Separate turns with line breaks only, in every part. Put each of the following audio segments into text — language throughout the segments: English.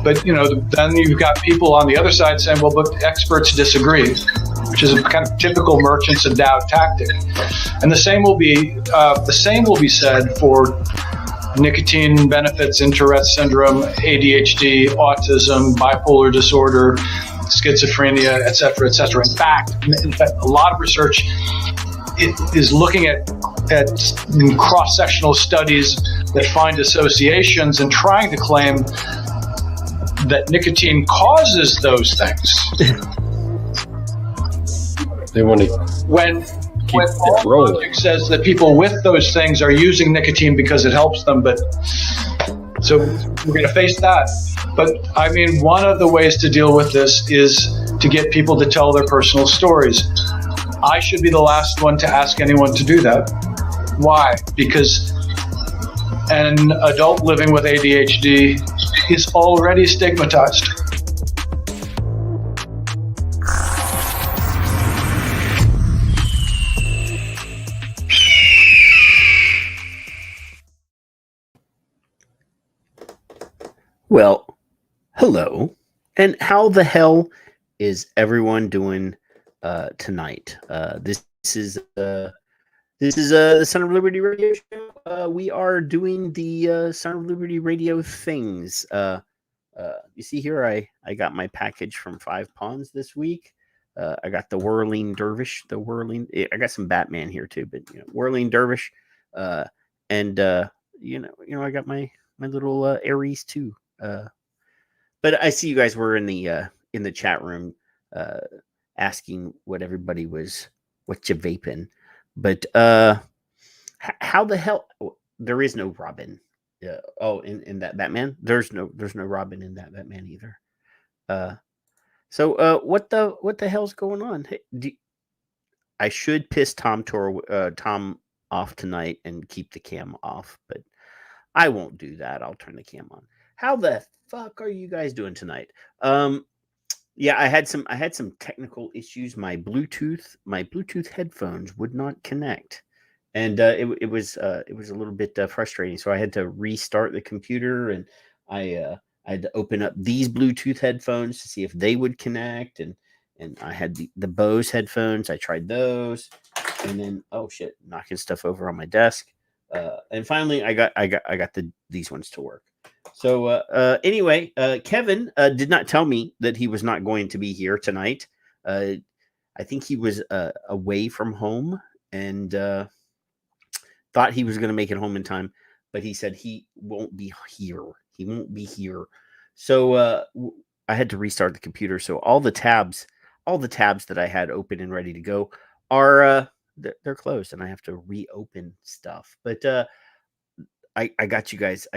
But then you've got people on the other side saying, well, but experts disagree, which is a kind of typical merchants of doubt tactic. And the same will be said for nicotine benefits in Tourette syndrome, ADHD, autism, bipolar disorder, schizophrenia, et cetera, et cetera. In fact, a lot of research is looking at cross-sectional studies that find associations and trying to claim that nicotine causes those things.
They want to
when all logic says that people with those things are using nicotine because it helps them, but so we're going to face that. But I mean, one of the ways to deal with this is to get people to tell their personal stories. I should be the last one to ask anyone to do that. Why? Because an adult living with ADHD is already stigmatized.
Well, hello, and how the hell is everyone doing tonight? This is the Son of Liberty Radio show. We are doing the Son of Liberty Radio things. You see here, I got my package from Five Ponds this week. I got the Whirling Dervish, I got some Batman here too, but Whirling Dervish, and I got my little Aries too. But I see you guys were in the chat room asking what you vaping. But how the hell there is no Robin? In that Batman, there's no Robin in that Batman either. So what the hell's going on? Hey, I should piss Tom off tonight and keep the cam off, but I won't do that. I'll turn the cam on. How the fuck are you guys doing tonight? Yeah, I had some technical issues. My Bluetooth headphones would not connect, and it was a little bit frustrating. So I had to restart the computer, and I had to open up these Bluetooth headphones to see if they would connect, and I had the Bose headphones. I tried those, and then knocking stuff over on my desk, and finally I got these ones to work. So anyway, Kevin did not tell me that he was not going to be here tonight. I think he was away from home and thought he was going to make it home in time, but he said he won't be here. He won't be here. So I had to restart the computer. So all the tabs that I had open and ready to go are they're closed, and I have to reopen stuff. But I got you guys.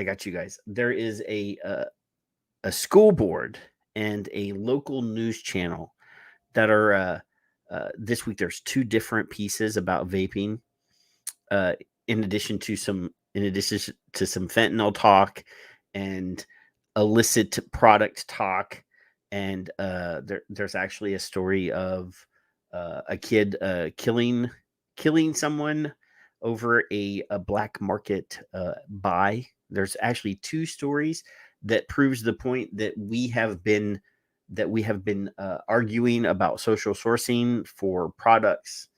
There is a school board and a local news channel that are this week. There's two different pieces about vaping, in addition to some fentanyl talk and illicit product talk. And there's actually a story of a kid killing someone over a black market buy. There's actually two stories that proves the point that we have been arguing about social sourcing for products.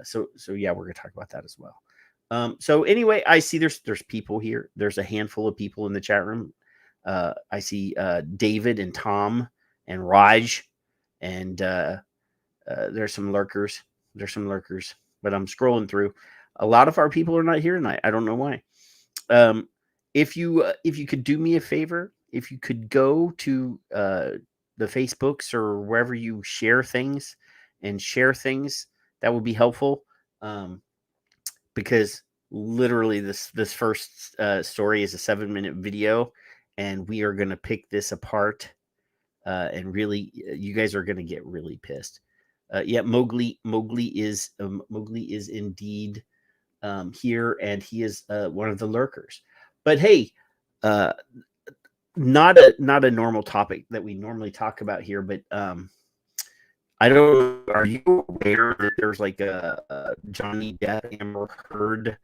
So yeah, we're gonna talk about that as well. So anyway, I see there's people here. There's a handful of people in the chat room. I see David and Tom and Raj, and there's some lurkers. But I'm scrolling through. A lot of our people are not here tonight. I don't know why. If you could do me a favor, if you could go to the Facebooks or wherever you share things, that would be helpful. Because literally this first story is a 7-minute video, and we are going to pick this apart. And really, you guys are going to get really pissed. Yeah, Mowgli is indeed here, and he is one of the lurkers. But hey, not a normal topic that we normally talk about here. But I don't. Are you aware that there's like a Johnny Depp, Amber Heard,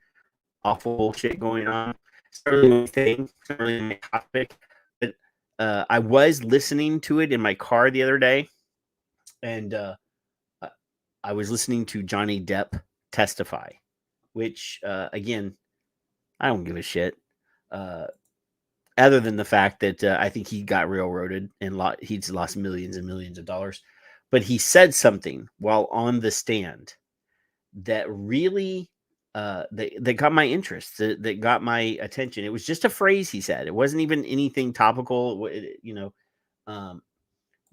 awful shit going on? It's not really my thing. It's not really my topic. But I was listening to it in my car the other day, and I was listening to Johnny Depp testify, which again, I don't give a shit. Other than the fact that I think he got railroaded and he's lost millions and millions of dollars. But he said something while on the stand that really that got my interest, that got my attention. It was just a phrase he said. It wasn't even anything topical,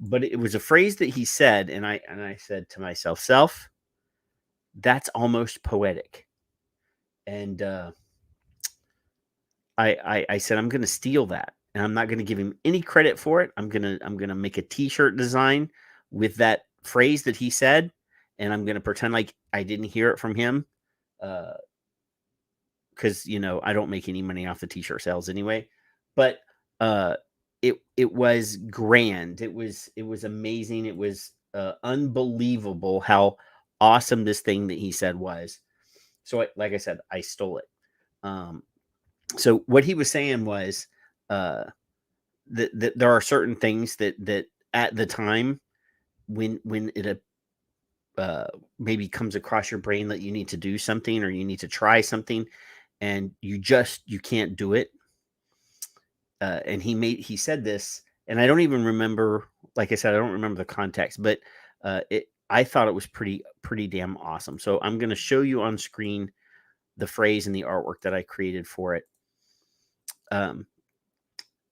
but it was a phrase that he said, and I said to myself, "Self, that's almost poetic." And I said, I'm going to steal that, and I'm not going to give him any credit for it. I'm gonna make a T-shirt design with that phrase that he said, and I'm gonna pretend like I didn't hear it from him, because I don't make any money off the T-shirt sales anyway. But it was grand. It was amazing. It was unbelievable how awesome this thing that he said was. So, like I said, I stole it. So what he was saying was that there are certain things that at the time when it maybe comes across your brain that you need to do something or you need to try something, and you can't do it. And he said this, and I don't even remember. Like I said, I don't remember the context, but I thought it was pretty damn awesome. So I'm going to show you on screen the phrase and the artwork that I created for it.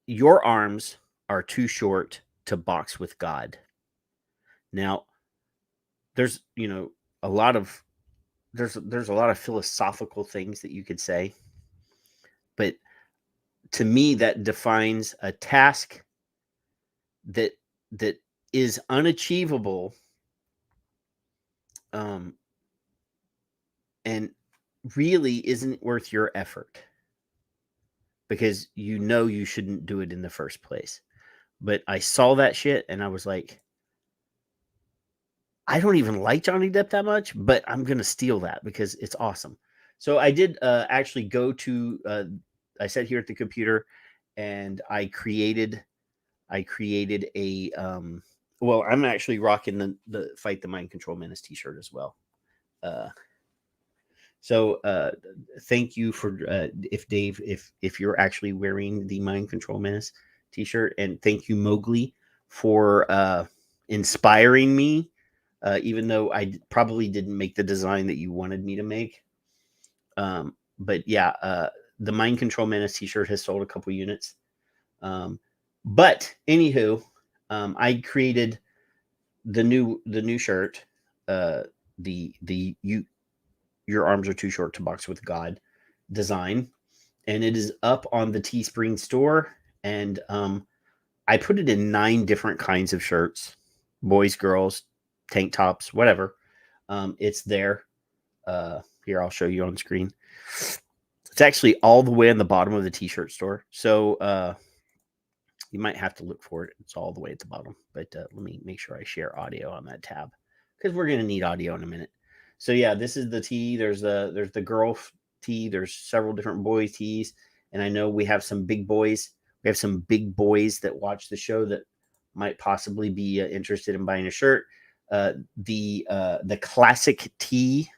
Your arms are too short to box with God. Now, there's a lot of philosophical things that you could say, but to me, that defines a task that is unachievable, and really isn't worth your effort, because you shouldn't do it in the first place. But I saw that shit and I was like, I don't even like Johnny Depp that much, but I'm going to steal that because it's awesome. So I did actually go to, I sat here at the computer and I created a, well, I'm actually rocking the Fight the Mind Control Menace t-shirt as well. So thank you for if you're actually wearing the Mind Control Menace t-shirt, and thank you Mowgli for inspiring me, even though I probably didn't make the design that you wanted me to make. But yeah, the Mind Control Menace t-shirt has sold a couple units. But anywho, I created the new shirt, your arms are too short to box with God design, and it is up on the Teespring store. And I put it in 9 different kinds of shirts, boys, girls, tank tops, whatever. It's there. Here, I'll show you on screen. It's actually all the way on the bottom of the t-shirt store. So you might have to look for it. It's all the way at the bottom. But let me make sure I share audio on that tab, because we're going to need audio in a minute. So yeah, this is the tee. There's the girl tee. There's several different boy tees, and I know we have some big boys. We have some big boys that watch the show that might possibly be interested in buying a shirt. The classic tee,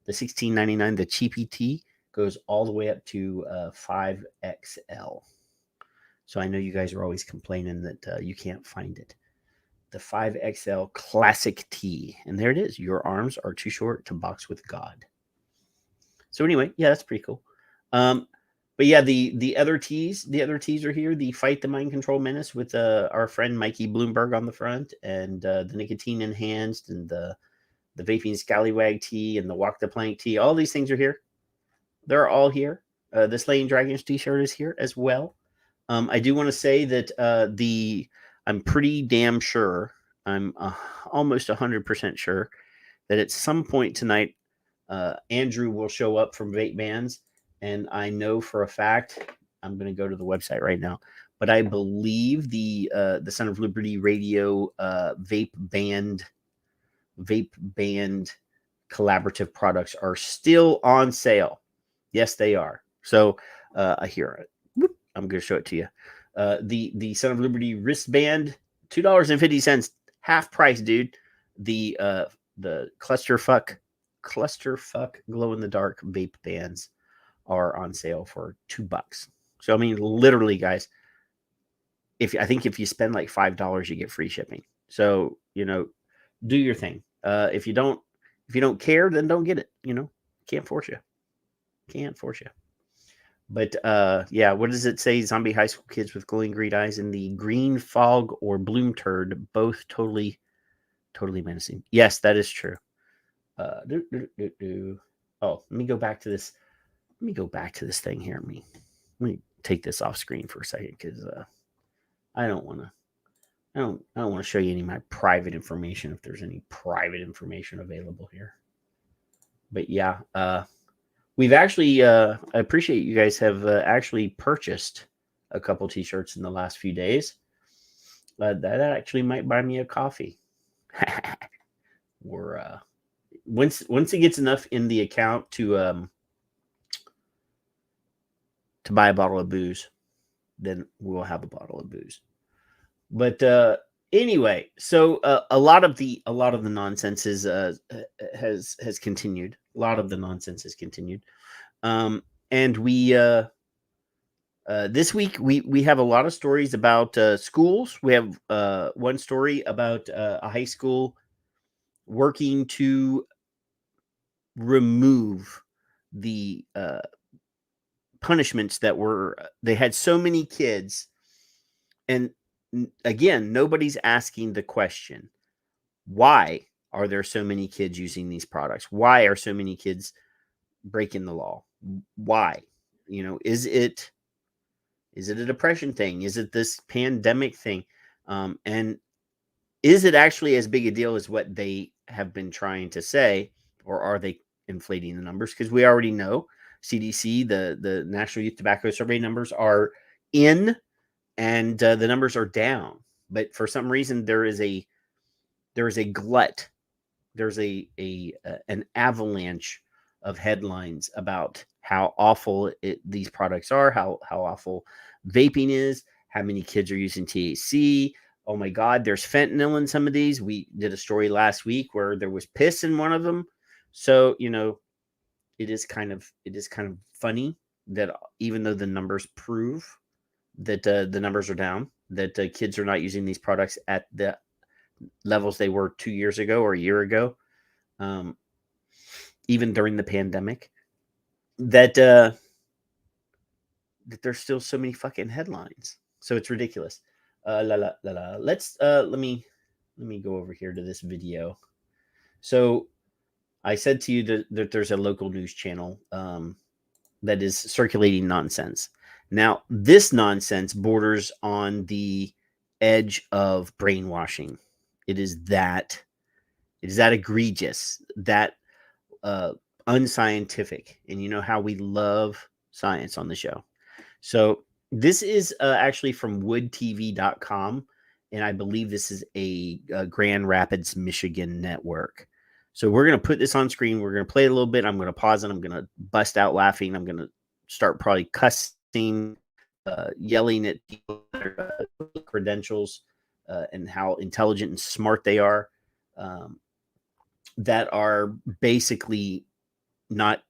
the $16.99, the cheapy tee, goes all the way up to 5XL. So I know you guys are always complaining that you can't find it. The 5XL classic tee. And there it is. Your arms are too short to box with God. So anyway, yeah, that's pretty cool. But yeah, the other tees are here. The Fight the Mind Control Menace with our friend Mikey Bloomberg on the front, and the Nicotine Enhanced, and the Vaping Scallywag tee, and the Walk the Plank tee. All these things are here. They're all here. The Slaying Dragons t-shirt is here as well. I do want to say that I'm pretty damn sure, I'm almost 100% sure that at some point tonight, Andrew will show up from Vape Bands, and I know for a fact, I'm going to go to the website right now, but I believe the Son of Liberty Radio Vape Band collaborative products are still on sale. Yes, they are. So here, I'm going to show it to you. The Son of Liberty wristband, $2.50, half price, dude. The clusterfuck glow in the dark vape bands are on sale for $2. So I mean, literally, guys, I think if you spend like $5, you get free shipping. So do your thing. If you don't care, then don't get it. Can't force you. But yeah, what does it say? Zombie high school kids with glowing green eyes and the green fog or bloom turd, both totally menacing. Yes, that is true. Oh, let me go back to this. Let me go back to this thing here. Let me take this off screen for a second because I don't want to show you any of my private information if there's any private information available here. But yeah, we've actually, I appreciate you guys have actually purchased a couple t-shirts in the last few days. That actually might buy me a coffee. Or once it gets enough in the account to buy a bottle of booze, then we'll have a bottle of booze. But anyway, so a lot of the nonsense has continued. A lot of the nonsense has continued. And we this week we have a lot of stories about schools. We have one story about a high school working to remove the punishments that they had so many kids. And again, nobody's asking the question, why are there so many kids using these products? Why are so many kids breaking the law? Why? Is it a depression thing? Is it this pandemic thing? And is it actually as big a deal as what they have been trying to say, or are they inflating the numbers? Because we already know CDC, the National Youth Tobacco Survey numbers are in, and the numbers are down. But for some reason, there is a glut. There's an avalanche of headlines about how awful these products are, how awful vaping is, how many kids are using THC. Oh my God, there's fentanyl in some of these. We did a story last week where there was piss in one of them. So, it is kind of funny that even though the numbers prove that the numbers are down, that kids are not using these products at the levels they were 2 years ago or a year ago, even during the pandemic, that there's still so many fucking headlines. So it's ridiculous. Let's let me go over here to this video. So I said to you that there's a local news channel that is circulating nonsense. Now, this nonsense borders on the edge of brainwashing. It is that egregious, that unscientific. And you know how we love science on the show. So this is actually from woodtv.com. And I believe this is a Grand Rapids, Michigan network. So we're going to put this on screen. We're going to play it a little bit. I'm going to pause it. I'm going to bust out laughing. I'm going to start probably cussing, yelling at people, credentials, and how intelligent and smart they are, that are basically not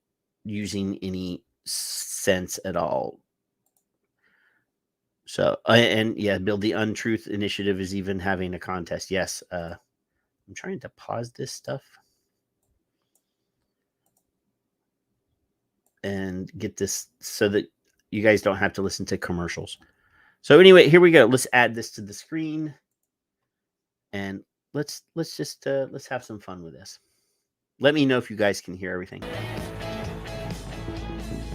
using any sense at all. So, and yeah, Bill, the Untruth Initiative is even having a contest. Yes. I'm trying to pause this stuff and get this so that you guys don't have to listen to commercials. So anyway, here we go. Let's add this to the screen, and let's just let's have some fun with this. Let me know if you guys can hear everything.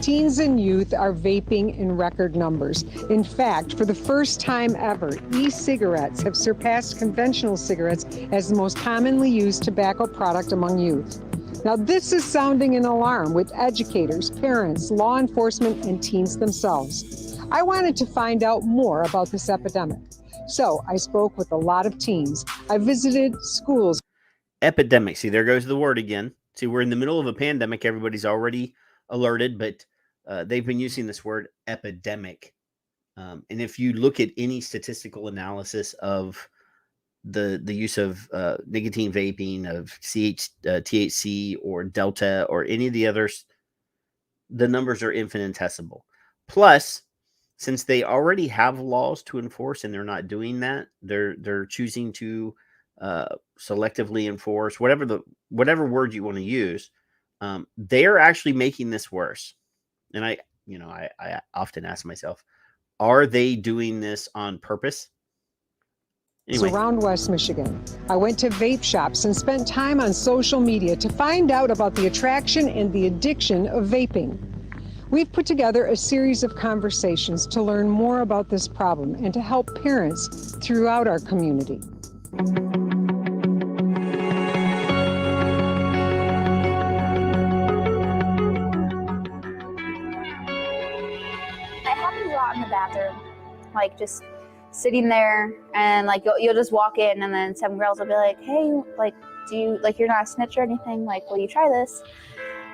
Teens and youth are vaping in record numbers. In fact, for the first time ever, e-cigarettes have surpassed conventional cigarettes as the most commonly used tobacco product among youth. Now, this is sounding an alarm with educators, parents, law enforcement, and teens themselves. I wanted to find out more about this epidemic. So I spoke with a lot of teens. I visited schools.
Epidemic. See, there goes the word again. See, we're in the middle of a pandemic. Everybody's already alerted, but they've been using this word epidemic And if you look at any statistical analysis of the use of nicotine vaping, of THC or Delta or any of the others, the numbers are infinitesimal. Plus, since they already have laws to enforce and they're not doing that, they're choosing to selectively enforce whatever word you want to use. They're actually making this worse. And I often ask myself, are they doing this on purpose?
Anyway. Around West Michigan. I went to vape shops and spent time on social media to find out about the attraction and the addiction of vaping. We've put together a series of conversations to learn more about this problem and to help parents throughout our community.
It happens a lot in the bathroom, like just sitting there, and like you'll just walk in, and then some girls will be like, "Hey, like, do you like you're not a snitch or anything? Like, will you try this?"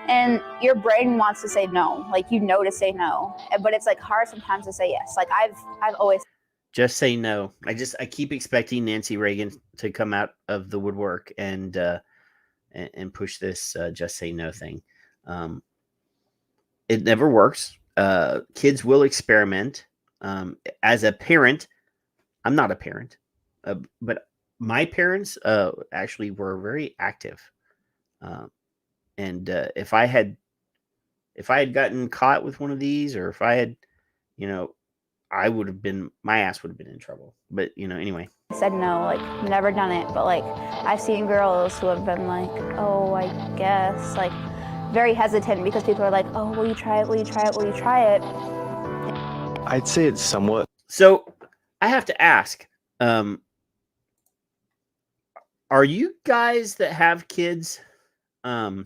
And your brain wants to say no, like to say no, but it's like hard sometimes to say yes. Like I've always
just say no. I keep expecting Nancy Reagan to come out of the woodwork and push this just say no thing. It never works. Kids will experiment. As a parent, I'm not a parent, but my parents actually were very active. And if I had gotten caught with one of these, or if I had, my ass would have been in trouble. But anyway.
I said no, like never done it, but like I've seen girls who have been like, "Oh, I guess," like very hesitant because people are like, "Oh, will you try it? Will you try it? Will you try it?"
I'd say it's somewhat.
So I have to ask, are you guys that have kids, are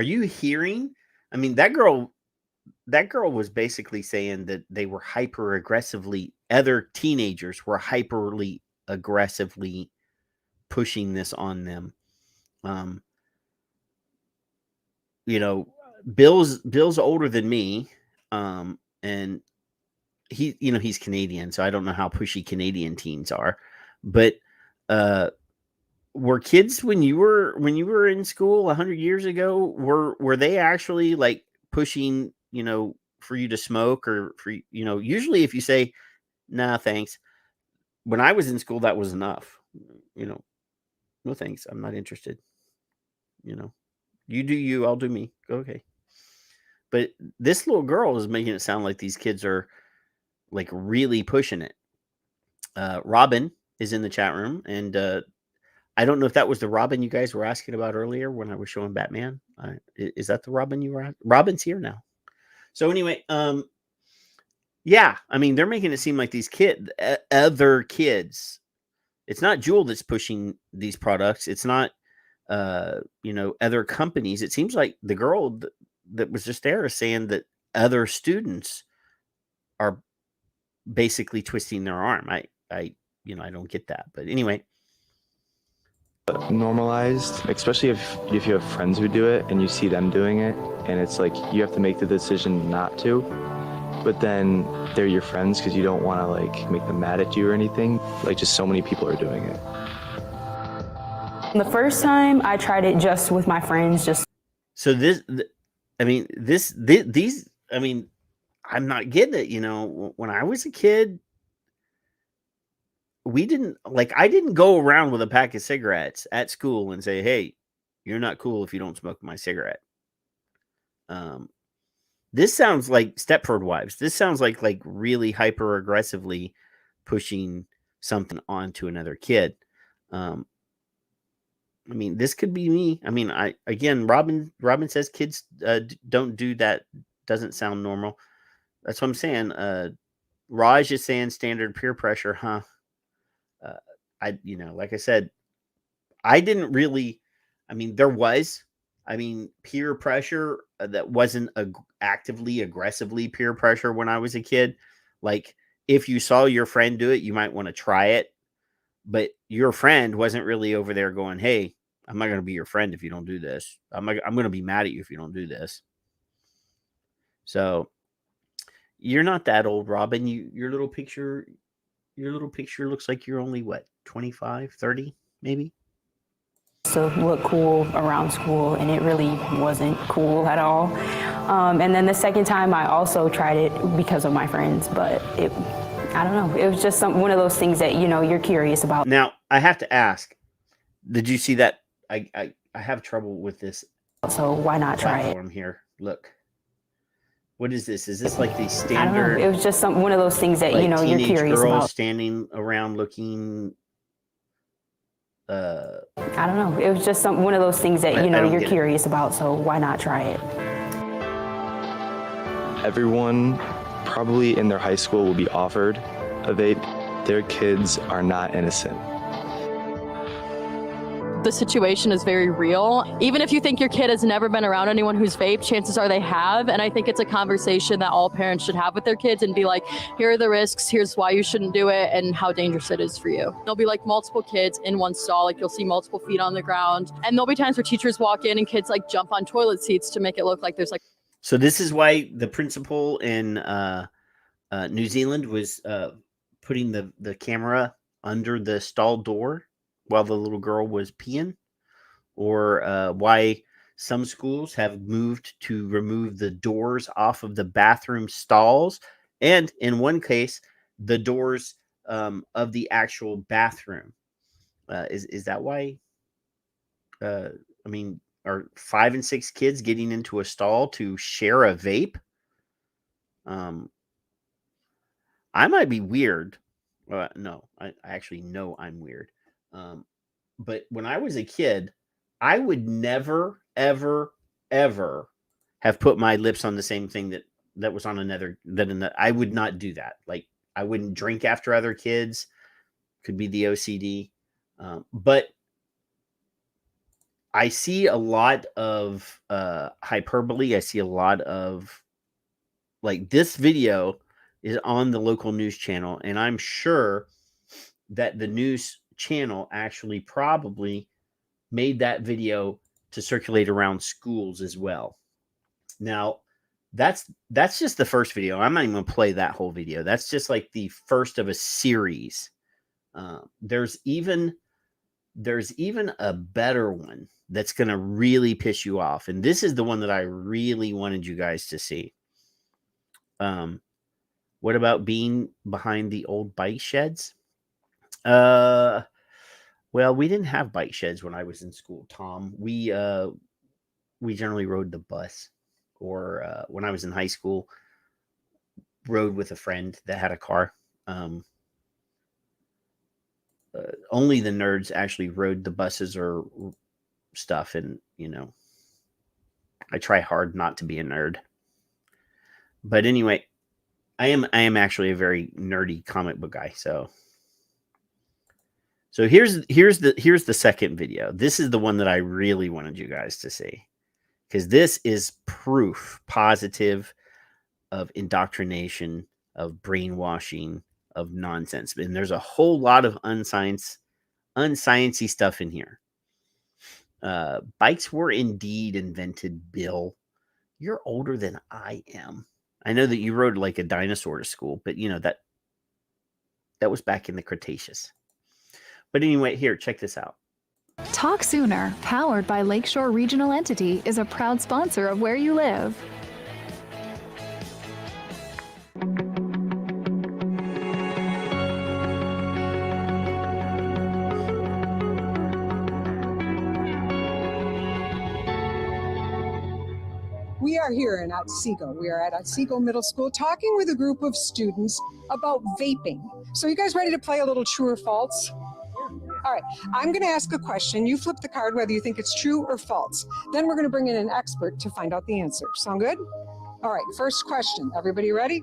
you hearing? I mean, that girl was basically saying that they were other teenagers were hyperly aggressively pushing this on them. Bill's older than me. And he's Canadian, so I don't know how pushy Canadian teens are, but, were kids when you were in school 100 years ago, were they actually like pushing, for you to smoke, or for, usually if you say, "Nah, thanks." When I was in school, that was enough. "No thanks. I'm not interested. You do you, I'll do me." Okay. But this little girl is making it sound like these kids are like really pushing it. Robin is in the chat room, and I don't know if that was the Robin you guys were asking about earlier when I was showing Batman. Is that the Robin you were at? Robin's here now. So anyway, yeah, I mean, they're making it seem like these other kids. It's not Juul that's pushing these products. It's not, other companies. It seems like the girl that was just there is saying that other students are basically twisting their arm. I don't get that, but anyway.
Normalized, especially if you have friends who do it and you see them doing it, and it's like you have to make the decision not to, but then they're your friends because you don't want to like make them mad at you or anything. Like, just so many people are doing it.
The first time I tried it just with my friends,
so these, I'm not getting it. When I was a kid, I didn't go around with a pack of cigarettes at school and say, "Hey, you're not cool if you don't smoke my cigarette." This sounds like Stepford Wives. This sounds like really hyper aggressively pushing something onto another kid. This could be me. Robin says kids don't do that. Doesn't sound normal. That's what I'm saying. Raj is saying standard peer pressure, huh? Like I said, I didn't really, there was, peer pressure that wasn't actively, aggressively peer pressure when I was a kid. Like, if you saw your friend do it, you might want to try it, but your friend wasn't really over there going, "Hey, I'm not going to be your friend if you don't do this. I'm going to be mad at you if you don't do this." So, You're not that old, Robin. Your little picture looks like you're only what, 25, 30, maybe?
To look cool around school, and it really wasn't cool at all. And then the second time I also tried it because of my friends, but I don't know. It was just one of those things that, you're curious about.
Now, I have to ask, did you see that? I have trouble with this.
So why not try it?
Platform here. Look. What is this? Is this like the
I don't
standard?
know. It was just one of those things that,
like
you're curious
girls
about.
standing around looking.
I don't know. It was just one of those things that, you're curious about. So why not try it?
Everyone probably in their high school will be offered a vape. Their kids are not innocent.
The situation is very real. Even if you think your kid has never been around anyone who's vaped, chances are they have. And I think it's a conversation that all parents should have with their kids and be like, here are the risks, here's why you shouldn't do it, and how dangerous it is for you. There'll be like multiple kids in one stall, like you'll see multiple feet on the ground. And there'll be times where teachers walk in and kids like jump on toilet seats to make it look like there's like.
So this is why the principal in New Zealand was putting the camera under the stall door while the little girl was peeing, or why some schools have moved to remove the doors off of the bathroom stalls, and in one case, the doors of the actual bathroom. Is that why? I mean, are 5 and 6 kids getting into a stall to share a vape? I might be weird. No, I actually know I'm weird. But when I was a kid, I would never, ever, ever have put my lips on the same thing that was on another. I would not do that. Like, I wouldn't drink after other kids. Could be the OCD. But I see a lot of hyperbole. I see a lot of, like, this video is on the local news channel, and I'm sure that the news channel actually probably made that video to circulate around schools as well. Now, that's just the first video. I'm not even going to play that whole video. That's just like the first of a series. There's even a better one that's going to really piss you off, and this is the one that I really wanted you guys to see. What about being behind the old bike sheds? Well, we didn't have bike sheds when I was in school, Tom. We generally rode the bus, or when I was in high school, rode with a friend that had a car. Only the nerds actually rode the buses or stuff, and I try hard not to be a nerd. But anyway, I am actually a very nerdy comic book guy, so here's the second video. This is the one that I really wanted you guys to see, because this is proof positive of indoctrination, of brainwashing, of nonsense. And there's a whole lot of unsciency stuff in here. Bikes were indeed invented, Bill. You're older than I am. I know that you rode like a dinosaur to school, but that was back in the Cretaceous. But anyway, here, check this out.
Talk Sooner, powered by Lakeshore Regional Entity, is a proud sponsor of Where You Live.
We are here in Otsego. We are at Otsego Middle School talking with a group of students about vaping. So you guys ready to play a little true or false? All right, I'm going to ask a question. You flip the card whether you think it's true or false. Then we're going to bring in an expert to find out the answer. Sound good? All right, first question. Everybody ready?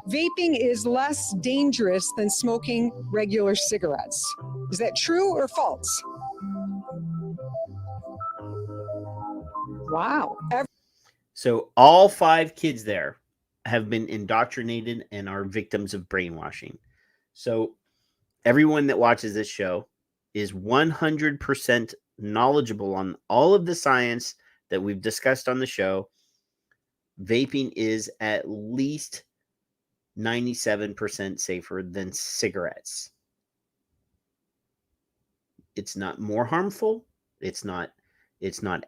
Vaping is less dangerous than smoking regular cigarettes. Is that true or false? Wow.
So all 5 kids there have been indoctrinated and are victims of brainwashing. So everyone that watches this show is 100% knowledgeable on all of the science that we've discussed on the show. Vaping is at least 97% safer than cigarettes. It's not more harmful. It's not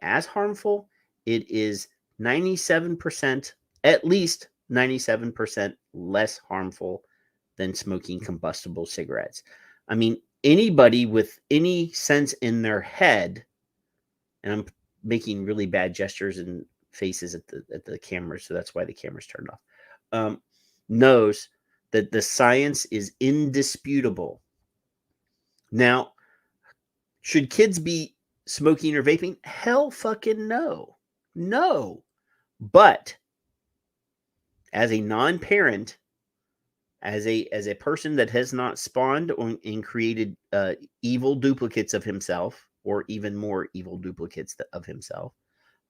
as harmful. It is 97%, at least 97% less harmful than smoking combustible cigarettes. I mean, anybody with any sense in their head, and I'm making really bad gestures and faces at the camera, so that's why the camera's turned off, knows that the science is indisputable. Now, should kids be smoking or vaping? Hell fucking no. No. But as a non-parent, as a person that has not spawned and created evil duplicates of himself, or even more evil duplicates of himself,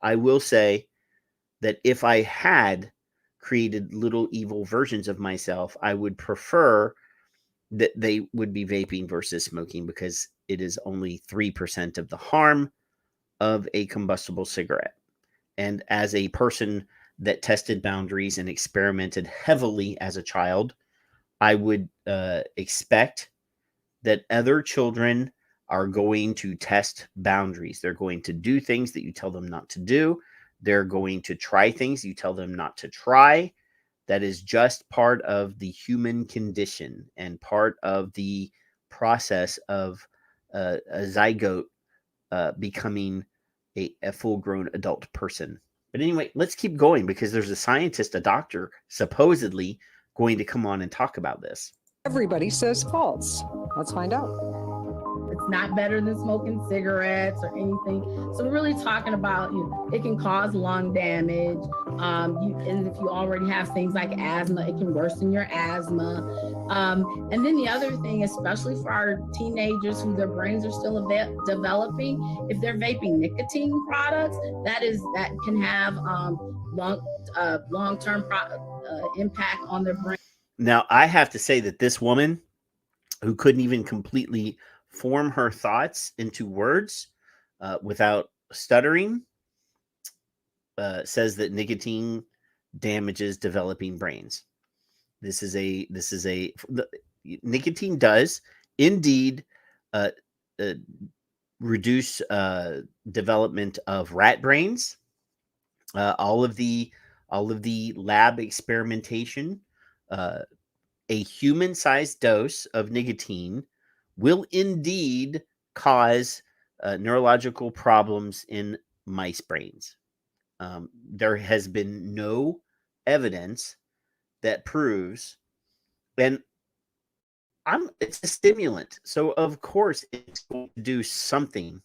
I will say that if I had created little evil versions of myself, I would prefer that they would be vaping versus smoking, because it is only 3% of the harm of a combustible cigarette. And as a person that tested boundaries and experimented heavily as a child, I would expect that other children are going to test boundaries. They're going to do things that you tell them not to do. They're going to try things you tell them not to try. That is just part of the human condition and part of the process of a zygote becoming a full-grown adult person. But anyway, let's keep going, because there's a scientist, a doctor, supposedly going to come on and talk about this.
Everybody says false. Let's find out.
It's not better than smoking cigarettes or anything. So we're really talking about, it can cause lung damage. And if you already have things like asthma, it can worsen your asthma. And then the other thing, especially for our teenagers who their brains are still developing, if they're vaping nicotine products, that can have long-term impact on their brain.
Now, I have to say that this woman, who couldn't even completely form her thoughts into words without stuttering, says that nicotine damages developing brains. Nicotine does indeed reduce development of rat brains. All of the lab experimentation, a human-sized dose of nicotine will indeed cause neurological problems in mice brains. There has been no evidence that proves, and it's a stimulant, so of course it's going to do something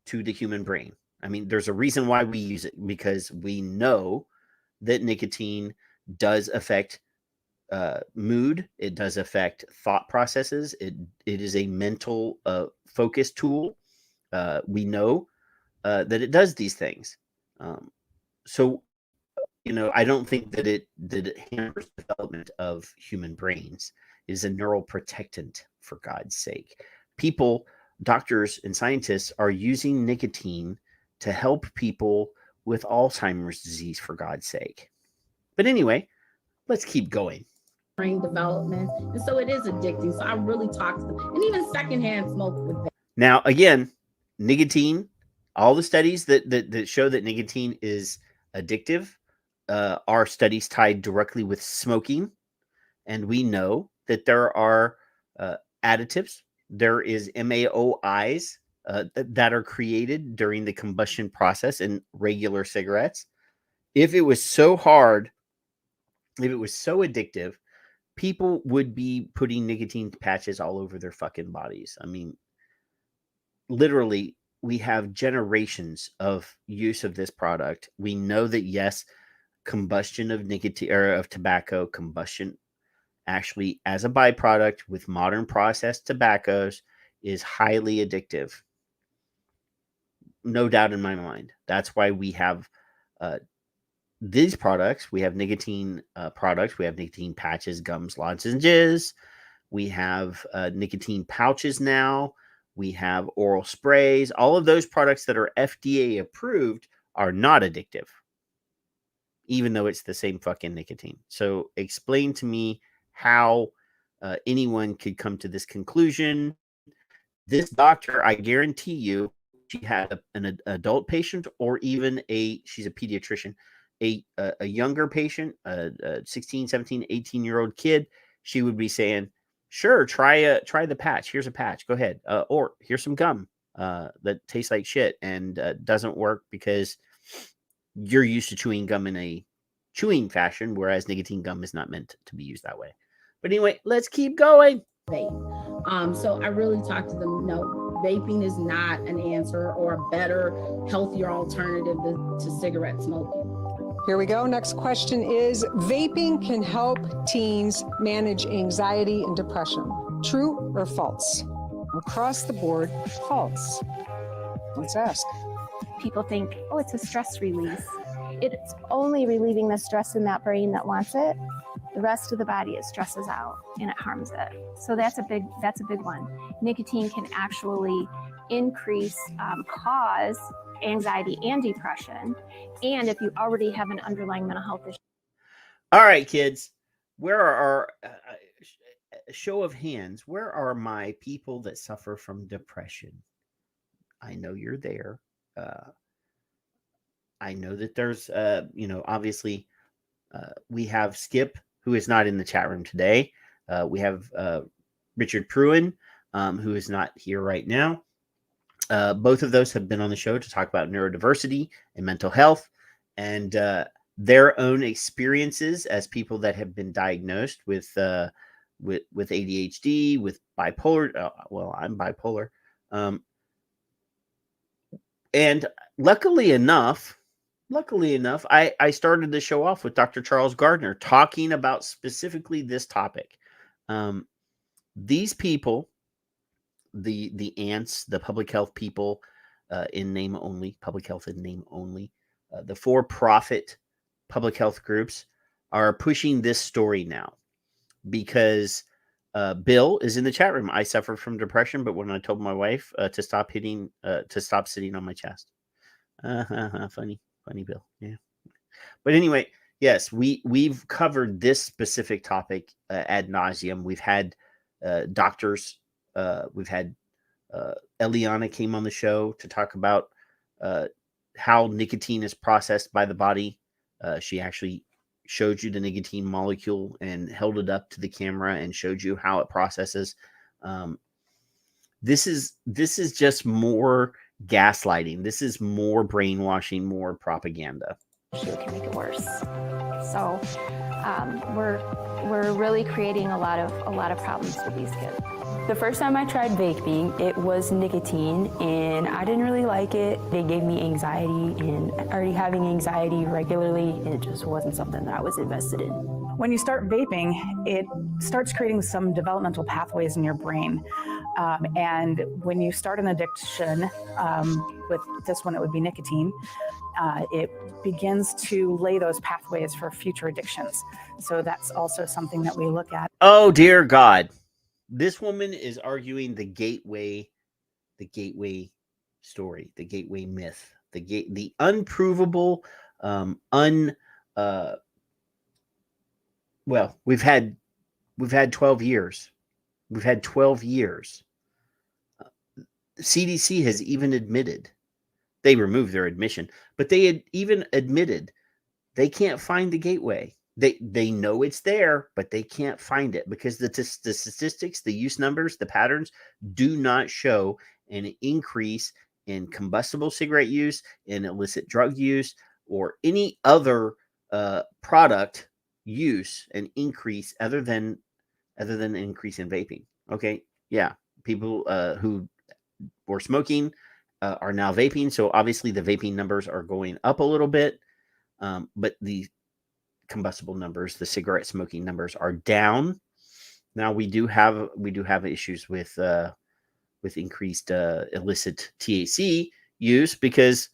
to the human brain. I mean, there's a reason why we use it, because we know that nicotine does affect mood. It does affect thought processes. It is a mental focus tool. We know that it does these things. So, I don't think that it hampers development of human brains. It is a neuroprotectant, for God's sake. People, doctors and scientists, are using nicotine to help people with Alzheimer's disease, for God's sake. But anyway, let's keep going.
Brain development, and so it is addicting. So I really talk to them, and even secondhand smoke with them.
Now, again, nicotine. All the studies that show that nicotine is addictive are studies tied directly with smoking, and we know that there are additives. There is MAOIs that are created during the combustion process in regular cigarettes. If it was so hard, if it was so addictive, people would be putting nicotine patches all over their fucking bodies. I mean, literally, we have generations of use of this product. We know that, yes, combustion of nicotine or of tobacco, combustion actually as a byproduct with modern processed tobaccos is highly addictive. No doubt in my mind. That's why we have these products. We have nicotine products. We have nicotine patches, gums, lozenges. We have nicotine pouches now. We have oral sprays. All of those products that are FDA approved are not addictive. even though it's the same fucking nicotine. So explain to me how anyone could come to this conclusion. This doctor, I guarantee you, she had an adult patient, or even she's a pediatrician, a younger patient, a 16, 17, 18-year-old kid. She would be saying, sure, try the patch. Here's a patch. Go ahead. Or here's some gum that tastes like shit and doesn't work because you're used to chewing gum in a chewing fashion, whereas nicotine gum is not meant to be used that way. But anyway, let's keep going.
So I really talk to them. No, vaping is not an answer or a better, healthier alternative to cigarette smoking.
Here we go. Next question is, vaping can help teens manage anxiety and depression. True or false? Across the board, false. Let's ask.
People think, oh, it's a stress release. It's only relieving the stress in that brain that wants it. The rest of the body, it stresses out and it harms it. So that's a big one. Nicotine can actually increase, cause anxiety and depression. And if you already have an underlying mental health issue.
All right, kids, where are our show of hands? Where are my people that suffer from depression? I know you're there. I know that there's, obviously we have Skip, who is not in the chat room today. We have Richard Pruin, who is not here right now. Both of those have been on the show to talk about neurodiversity and mental health and their own experiences as people that have been diagnosed with ADHD, with bipolar. Well, I'm bipolar. And luckily enough, I started the show off with Dr. Charles Gardner talking about specifically this topic. These people, the ants, the public health people, in name only, public health in name only, the for-profit public health groups are pushing this story now because Bill is in the chat room. I suffer from depression, but when I told my wife to stop sitting on my chest, funny Bill, yeah. But anyway, yes, we've covered this specific topic ad nauseum. We've had doctors. We've had Eliana came on the show to talk about how nicotine is processed by the body. She actually showed you the nicotine molecule and held it up to the camera and showed you how it processes. This is just more gaslighting. This is more brainwashing, more propaganda.
It can make it worse. So we're really creating a lot of problems with these kids.
The first time I tried vaping, it was nicotine, and I didn't really like it. It gave me anxiety, and already having anxiety regularly, it just wasn't something that I was invested in.
When you start vaping, it starts creating some developmental pathways in your brain. And when you start an addiction, with this one, it would be nicotine, it begins to lay those pathways for future addictions. So that's also something that we look at.
Oh, dear God. This woman is arguing the gateway story, the gateway myth, the unprovable, well, we've had 12 years. We've had 12 years. CDC has even admitted, they removed their admission, but they had even admitted they can't find the gateway. They know it's there, but they can't find it because the statistics, the use numbers, the patterns do not show an increase in combustible cigarette use, in illicit drug use, or any other product use, an increase other than an increase in vaping. Okay, yeah, people who were smoking are now vaping, so obviously the vaping numbers are going up a little bit, but the combustible numbers, the cigarette smoking numbers, are down. Now we do have issues with increased illicit THC use because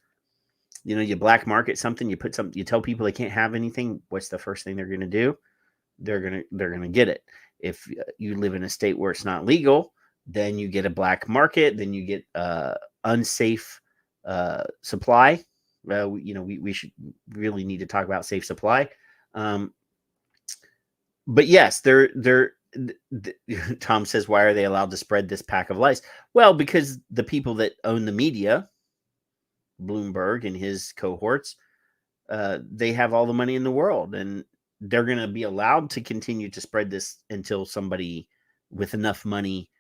you black market something, you tell people they can't have anything. What's the first thing they're going to do? They're going to get it. If you live in a state where it's not legal, then you get a black market, then you get unsafe supply, we should really need to talk about safe supply. But yes, Tom says, why are they allowed to spread this pack of lies? Well, because the people that own the media, Bloomberg and his cohorts, they have all the money in the world, and they're going to be allowed to continue to spread this until somebody with enough money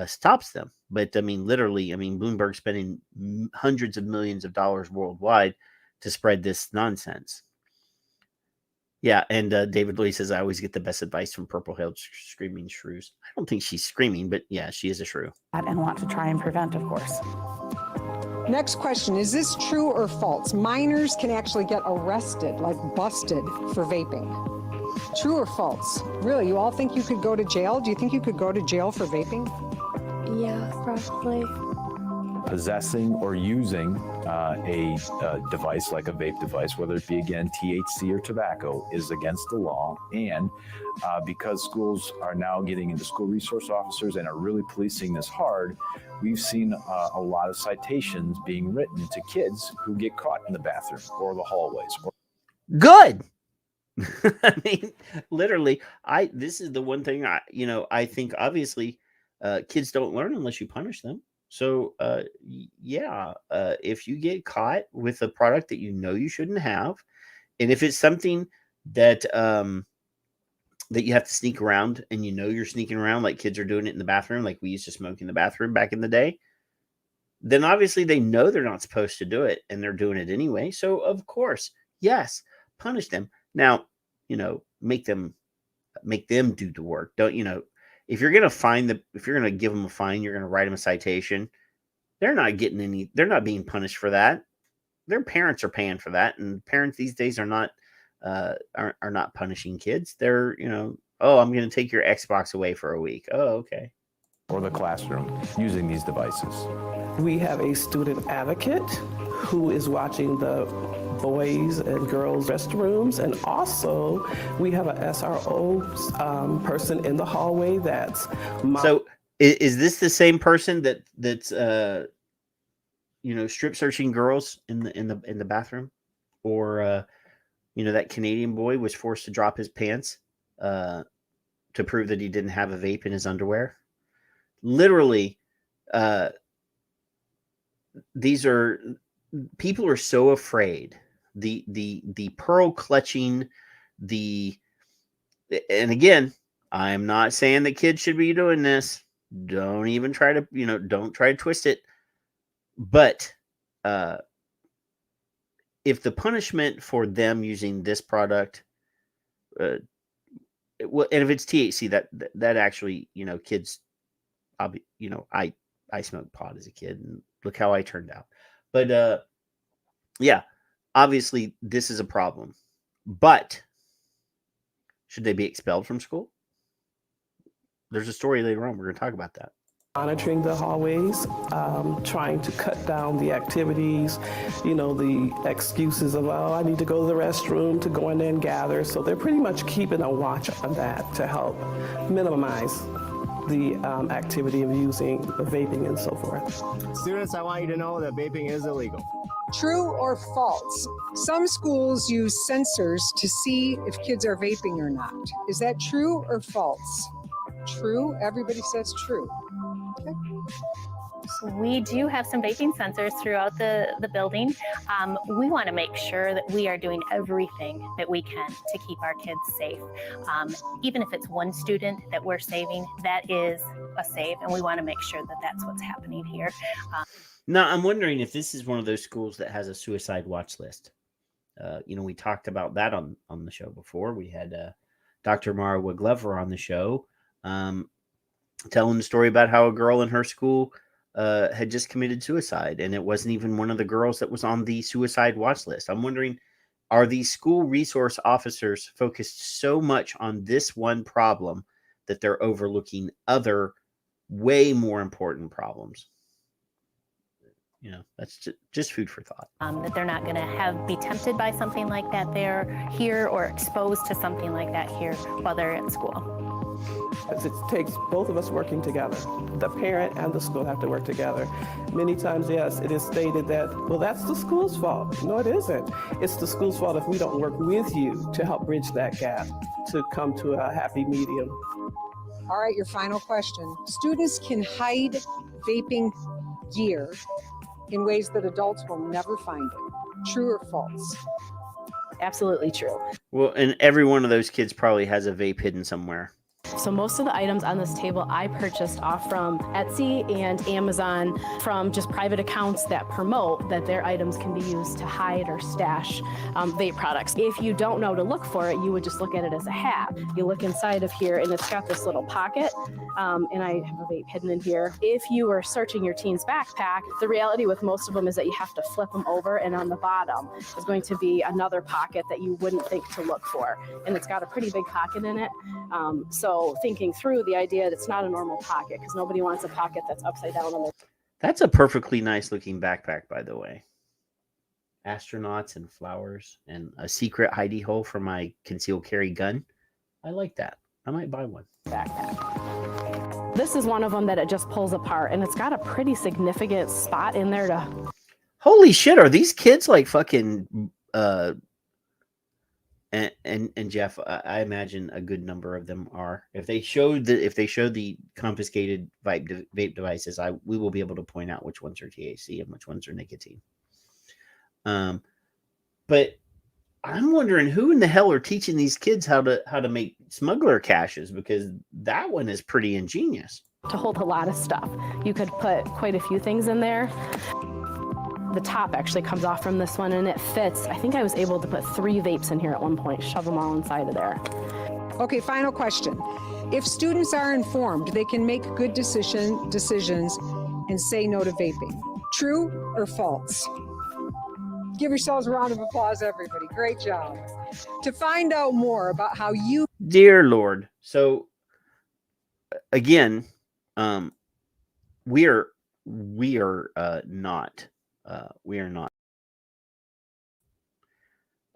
stops them. But I mean, literally, Bloomberg spending hundreds of millions of dollars worldwide to spread this nonsense. Yeah, and David Louis says, I always get the best advice from purple-haired screaming shrews. I don't think she's screaming, but yeah, she is a shrew.
And want to try and prevent, of course.
Next question, is this true or false? Minors can actually get arrested, like busted, for vaping. True or false? Really, you all think you could go to jail? Do you think you could go to jail for vaping?
Yeah, probably.
Possessing or using a device like a vape device, whether it be, again, THC or tobacco, is against the law. And because schools are now getting into school resource officers and are really policing this hard, we've seen a lot of citations being written to kids who get caught in the bathroom or the hallways.
Good. I mean, literally, this is the one thing I think obviously kids don't learn unless you punish them. So, if you get caught with a product that you shouldn't have, and if it's something that that you have to sneak around, and you're sneaking around like kids are doing it in the bathroom, like we used to smoke in the bathroom back in the day, then obviously they know they're not supposed to do it, and they're doing it anyway. So, of course, yes, punish them. Now, make them do the work. Don't, if you're going to give them a fine, you're going to write them a citation. They're not being punished for that. Their parents are paying for that. And parents these days are not punishing kids. They're, I'm going to take your Xbox away for a week. Oh, okay.
Or the classroom using these devices.
We have a student advocate who is watching the boys and girls restrooms, and also we have a SRO person in the hallway that's
so is this the same person that's strip searching girls in the bathroom, or that Canadian boy was forced to drop his pants to prove that he didn't have a vape in his underwear? Literally, people are so afraid. The pearl clutching, and again, I'm not saying that kids should be doing this. Don't even try to, don't try to twist it. But if the punishment for them using this product, and if it's THC, that actually, kids, I smoked pot as a kid, and look how I turned out. But yeah, obviously this is a problem. But should they be expelled from school? There's a story later on. We're going to talk about that.
Monitoring the hallways, trying to cut down the activities, the excuses of, I need to go to the restroom, to go in there and gather. So they're pretty much keeping a watch on that to help minimize the activity of using vaping and so forth.
Students, I want you to know that vaping is illegal.
True or false? Some schools use sensors to see if kids are vaping or not. Is that true or false? True. Everybody says true. Okay.
So we do have some vaping sensors throughout the building. We want to make sure that we are doing everything that we can to keep our kids safe. Even if it's one student that we're saving, that is a save, and we want to make sure that that's what's happening here.
Now, I'm wondering if this is one of those schools that has a suicide watch list. We talked about that on the show before. We had Dr. Mara Wood-Glover on the show, telling the story about how a girl in her school had just committed suicide, and it wasn't even one of the girls that was on the suicide watch list. I'm wondering, are these school resource officers focused so much on this one problem that they're overlooking other way more important problems? That's just food for thought.
That they're not going to be tempted by something like that there, here, or exposed to something like that here while they're at school.
Because it takes both of us working together. The parent and the school have to work together. Many times, yes, it is stated that, well, that's the school's fault. No, it isn't. It's the school's fault if we don't work with you to help bridge that gap, to come to a happy medium.
All right, your final question. Students can hide vaping gear in ways that adults will never find it. True or false?
Absolutely true.
Well, and every one of those kids probably has a vape hidden somewhere.
So most of the items on this table I purchased off from Etsy and Amazon from just private accounts that promote that their items can be used to hide or stash vape products. If you don't know to look for it, you would just look at it as a hat. You look inside of here and it's got this little pocket, and I have a vape hidden in here. If you were searching your teen's backpack, the reality with most of them is that you have to flip them over, and on the bottom is going to be another pocket that you wouldn't think to look for. And it's got a pretty big pocket in it. So thinking through the idea that it's not a normal pocket, because nobody wants a pocket that's upside down on their...
That's a perfectly nice looking backpack, by the way. Astronauts and flowers and a secret hidey hole for my concealed carry gun. I like that. I might buy one.
Backpack. This is one of them that it just pulls apart, and it's got a pretty significant spot in there to...
Holy shit, are these kids like fucking... And Jeff, I imagine a good number of them are. If they show the confiscated vape devices, we will be able to point out which ones are THC and which ones are nicotine. But I'm wondering who in the hell are teaching these kids how to make smuggler caches, because that one is pretty ingenious.
To hold a lot of stuff. You could put quite a few things in there. The top actually comes off from this one and it fits. I think I was able to put 3 vapes in here at one point, shove them all inside of there.
Okay, final question. If students are informed, they can make good decisions and say no to vaping. True or false? Give yourselves a round of applause, everybody. Great job. To find out more about how you...
Dear Lord. So, again, we are not... we are not.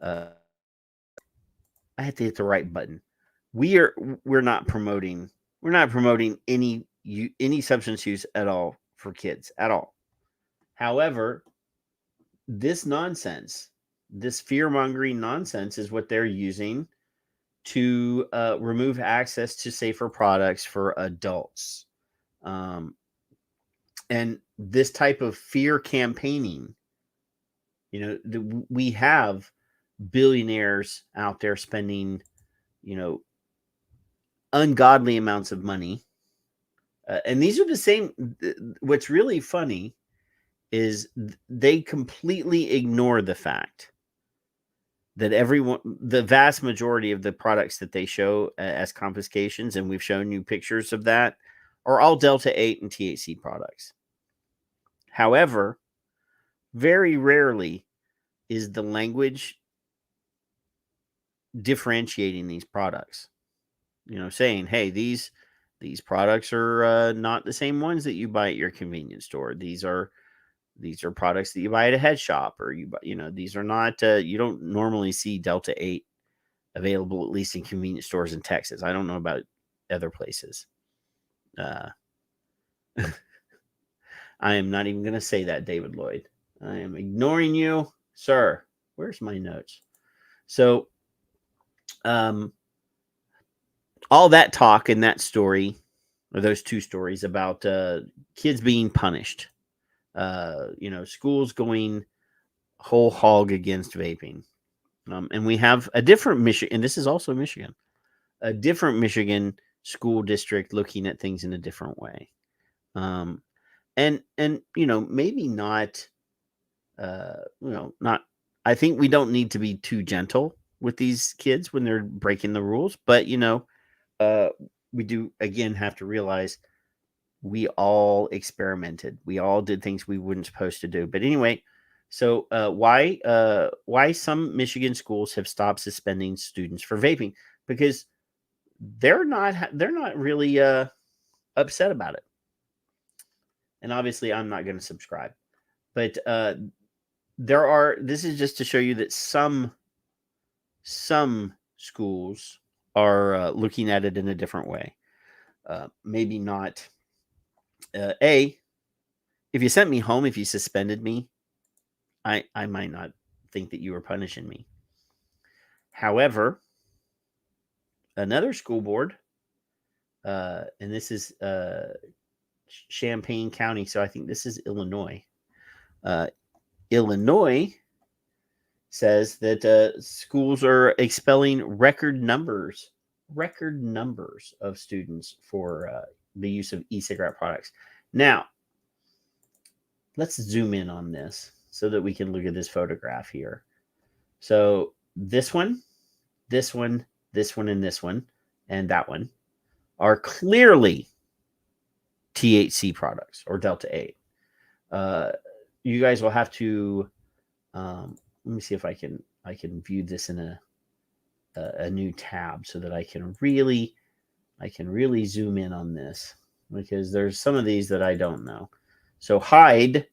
I had to hit the right button. We're not promoting. We're not promoting any substance use at all for kids at all. However, this nonsense, this fear-mongering nonsense, is what they're using to remove access to safer products for adults. And this type of fear campaigning, we have billionaires out there spending, ungodly amounts of money. And these are the same. What's really funny is they completely ignore the fact that the vast majority of the products that they show as confiscations, and we've shown you pictures of that, are all Delta 8 and THC products. However, very rarely is the language differentiating these products. Saying, hey, these products are not the same ones that you buy at your convenience store. These are products that you buy at a head shop, or these are not. You don't normally see Delta 8 available, at least in convenience stores in Texas. I don't know about other places. I am not even going to say that, David Lloyd. I am ignoring you, sir. Where's my notes? So, all that talk in that story, or those 2 stories about kids being punished, schools going whole hog against vaping. And we have a different Michigan, and this is also Michigan, a different Michigan school district looking at things in a different way. And maybe not, not, I think we don't need to be too gentle with these kids when they're breaking the rules, but, we do, again, have to realize we all experimented. We all did things we weren't supposed to do. But anyway, so why some Michigan schools have stopped suspending students for vaping? Because they're not really upset about it. And obviously, I'm not going to subscribe. But this is just to show you that some schools are looking at it in a different way. maybe not. If you sent me home, if you suspended me, I might not think that you were punishing me. However, another school board, and this is Champaign County, so I think this is Illinois. Illinois says that schools are expelling record numbers of students for the use of e-cigarette products. Now, let's zoom in on this so that we can look at this photograph here. So this one, and this one, and that one are clearly THC products or Delta 8. You guys will have to let me see if I can view this in a new tab so that I can really zoom in on this, because there's some of these that I don't know. So Hyde,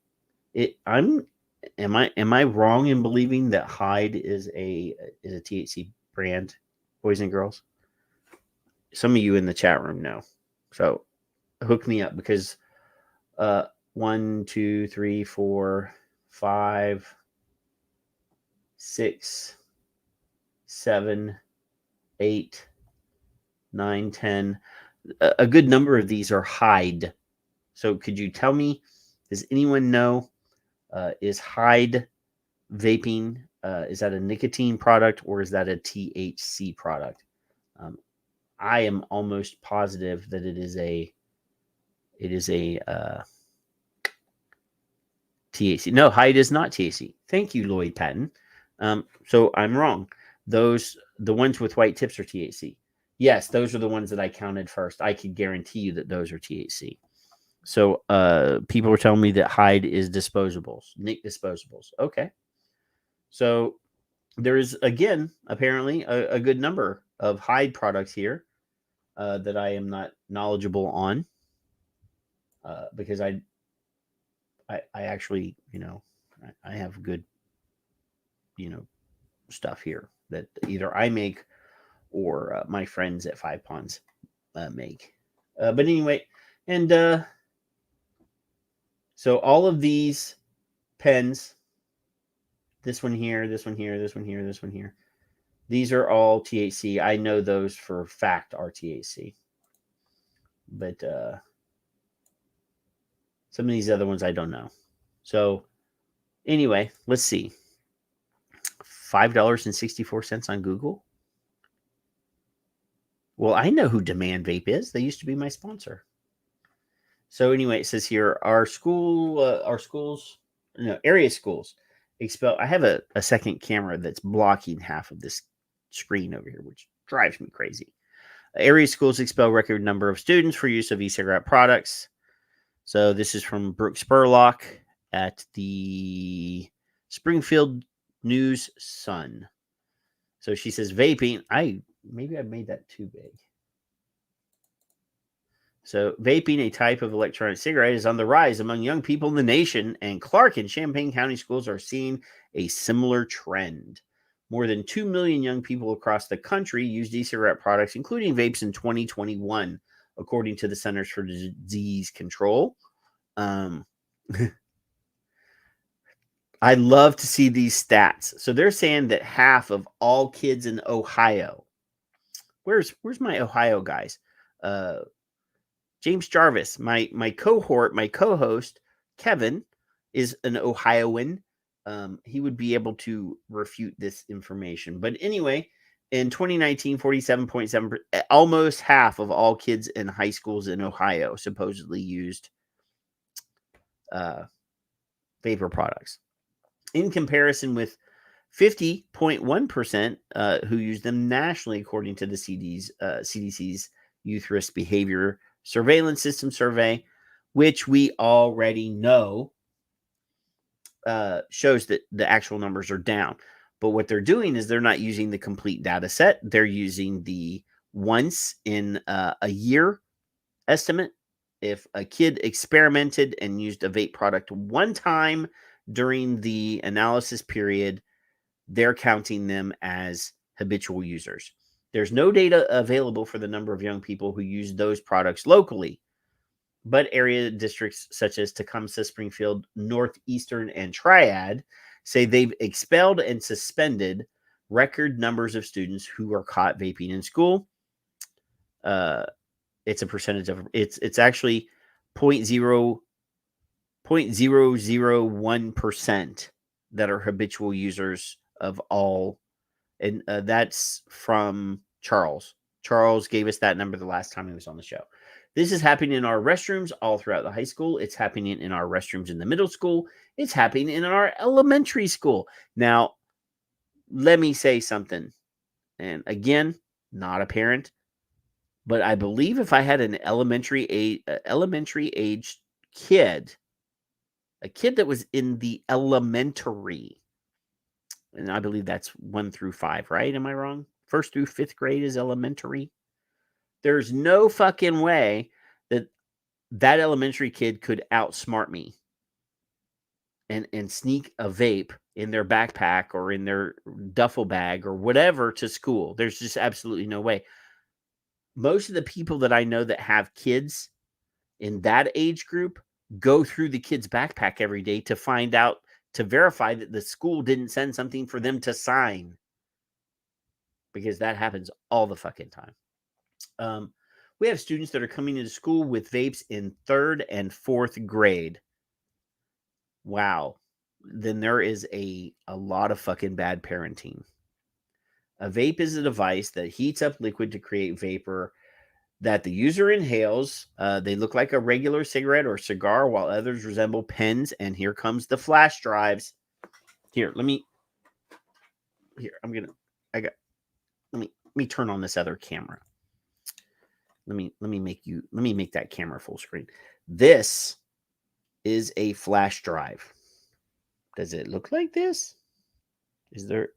am I wrong in believing that Hyde is a THC brand, boys and girls? Some of you in the chat room know. So hook me up, because 1, 2, 3, 4, 5, 6, 7, 8, 9, 10. A good number of these are Hyde. So could you tell me, does anyone know, is Hyde vaping? Is that a nicotine product or is that a THC product? I am almost positive that it is a THC. No, Hyde is not THC. Thank you, Lloyd Patton. So I'm wrong. The ones with white tips are THC. Yes, those are the ones that I counted first. I could guarantee you that those are THC. So people were telling me that Hyde is disposables, Nick disposables. Okay. So there is, again, apparently a good number of Hyde products here that I am not knowledgeable on because I actually, I have good, stuff here that either I make or my friends at Five Ponds make. But anyway, and so all of these pens, this one here, this one here, this one here, this one here, these are all THC. I know those for fact are THC. But some of these other ones I don't know. So anyway, let's see. $5.64 on Google. Well, I know who Demand Vape is. They used to be my sponsor. So anyway, it says here, area schools expel. I have a second camera that's blocking half of this screen over here, which drives me crazy. Area schools expel record number of students for use of e-cigarette products. So this is from Brooke Spurlock at the Springfield News Sun. So she says vaping. Maybe I made that too big. So vaping, a type of electronic cigarette, is on the rise among young people in the nation, and Clark and Champaign County schools are seeing a similar trend. More than 2 million young people across the country used e-cigarette products, including vapes, in 2021, according to the Centers for Disease Control. I love to see these stats. So they're saying that half of all kids in Ohio. Where's my Ohio guys? James Jarvis, my cohort, my co-host, Kevin, is an Ohioan. He would be able to refute this information. But anyway, in 2019, 47.7%, almost half of all kids in high schools in Ohio supposedly used vapor products. In comparison with 50.1% who use them nationally, according to the CDC's Youth Risk Behavior Surveillance System survey, which we already know shows that the actual numbers are down. But what they're doing is they're not using the complete data set. They're using the once in a year estimate. If a kid experimented and used a vape product one time during the analysis period, they're counting them as habitual users. There's no data available for the number of young people who use those products locally, but area districts such as Tecumseh, Springfield, Northeastern, and Triad say they've expelled and suspended record numbers of students who are caught vaping in school. It's a percentage of it's actually 0.001% that are habitual users of all, and that's from Charles. Charles gave us that number the last time he was on the show. This is happening in our restrooms all throughout the high school. It's happening in our restrooms in the middle school. It's happening in our elementary school. Now, let me say something. And again, not a parent, but I believe if I had an elementary age kid, a kid that was in the elementary, and I believe that's 1 through 5, right? Am I wrong? 1st through 5th grade is elementary. There's no fucking way that elementary kid could outsmart me and sneak a vape in their backpack or in their duffel bag or whatever to school. There's just absolutely no way. Most of the people that I know that have kids in that age group go through the kid's backpack every day to find out, to verify that the school didn't send something for them to sign. Because that happens all the fucking time. We have students that are coming into school with vapes in 3rd and 4th grade. Wow. Then there is a lot of fucking bad parenting. A vape is a device that heats up liquid to create vapor that the user inhales. They look like a regular cigarette or cigar, while others resemble pens. And here comes the flash drives. Let me turn on this other camera. Let me make that camera full screen. This is a flash drive. Does it look like this? Is there?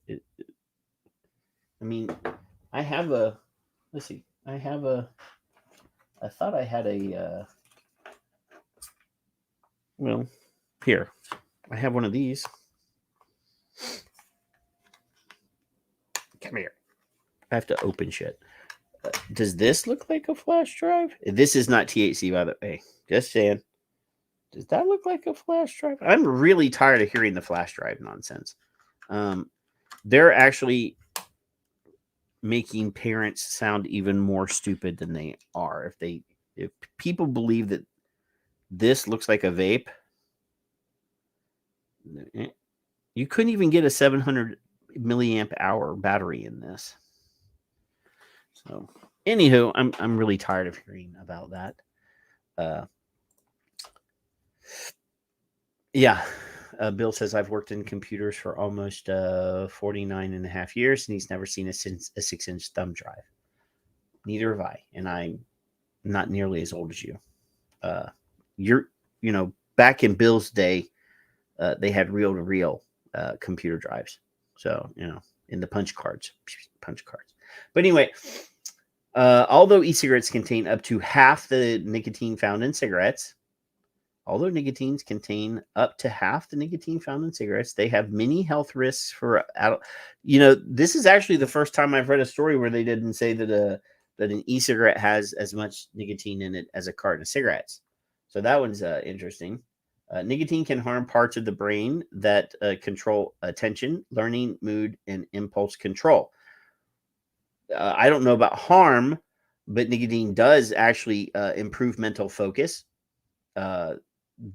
I have a. Let's see. I thought I had a. Well, here. I have one of these. Come here. I have to open shit. Does this look like a flash drive? This is not THC, by the way. Just saying. Does that look like a flash drive? I'm really tired of hearing the flash drive nonsense. They're actually making parents sound even more stupid than they are. If people believe that this looks like a vape, you couldn't even get a 700 milliamp hour battery in this. So, anywho, I'm really tired of hearing about that. Bill says, I've worked in computers for almost 49 and a half years, and he's never seen a 6-inch thumb drive. Neither have I, and I'm not nearly as old as you. Back in Bill's day, they had reel-to-reel computer drives. So, in the punch cards. But anyway, although e-cigarettes contain up to half the nicotine found in cigarettes, they have many health risks for adult. This is actually the first time I've read a story where they didn't say that an e-cigarette has as much nicotine in it as a carton of cigarettes. So that one's interesting. Nicotine can harm parts of the brain that control attention, learning, mood, and impulse control. I don't know about harm, but nicotine does actually improve mental focus.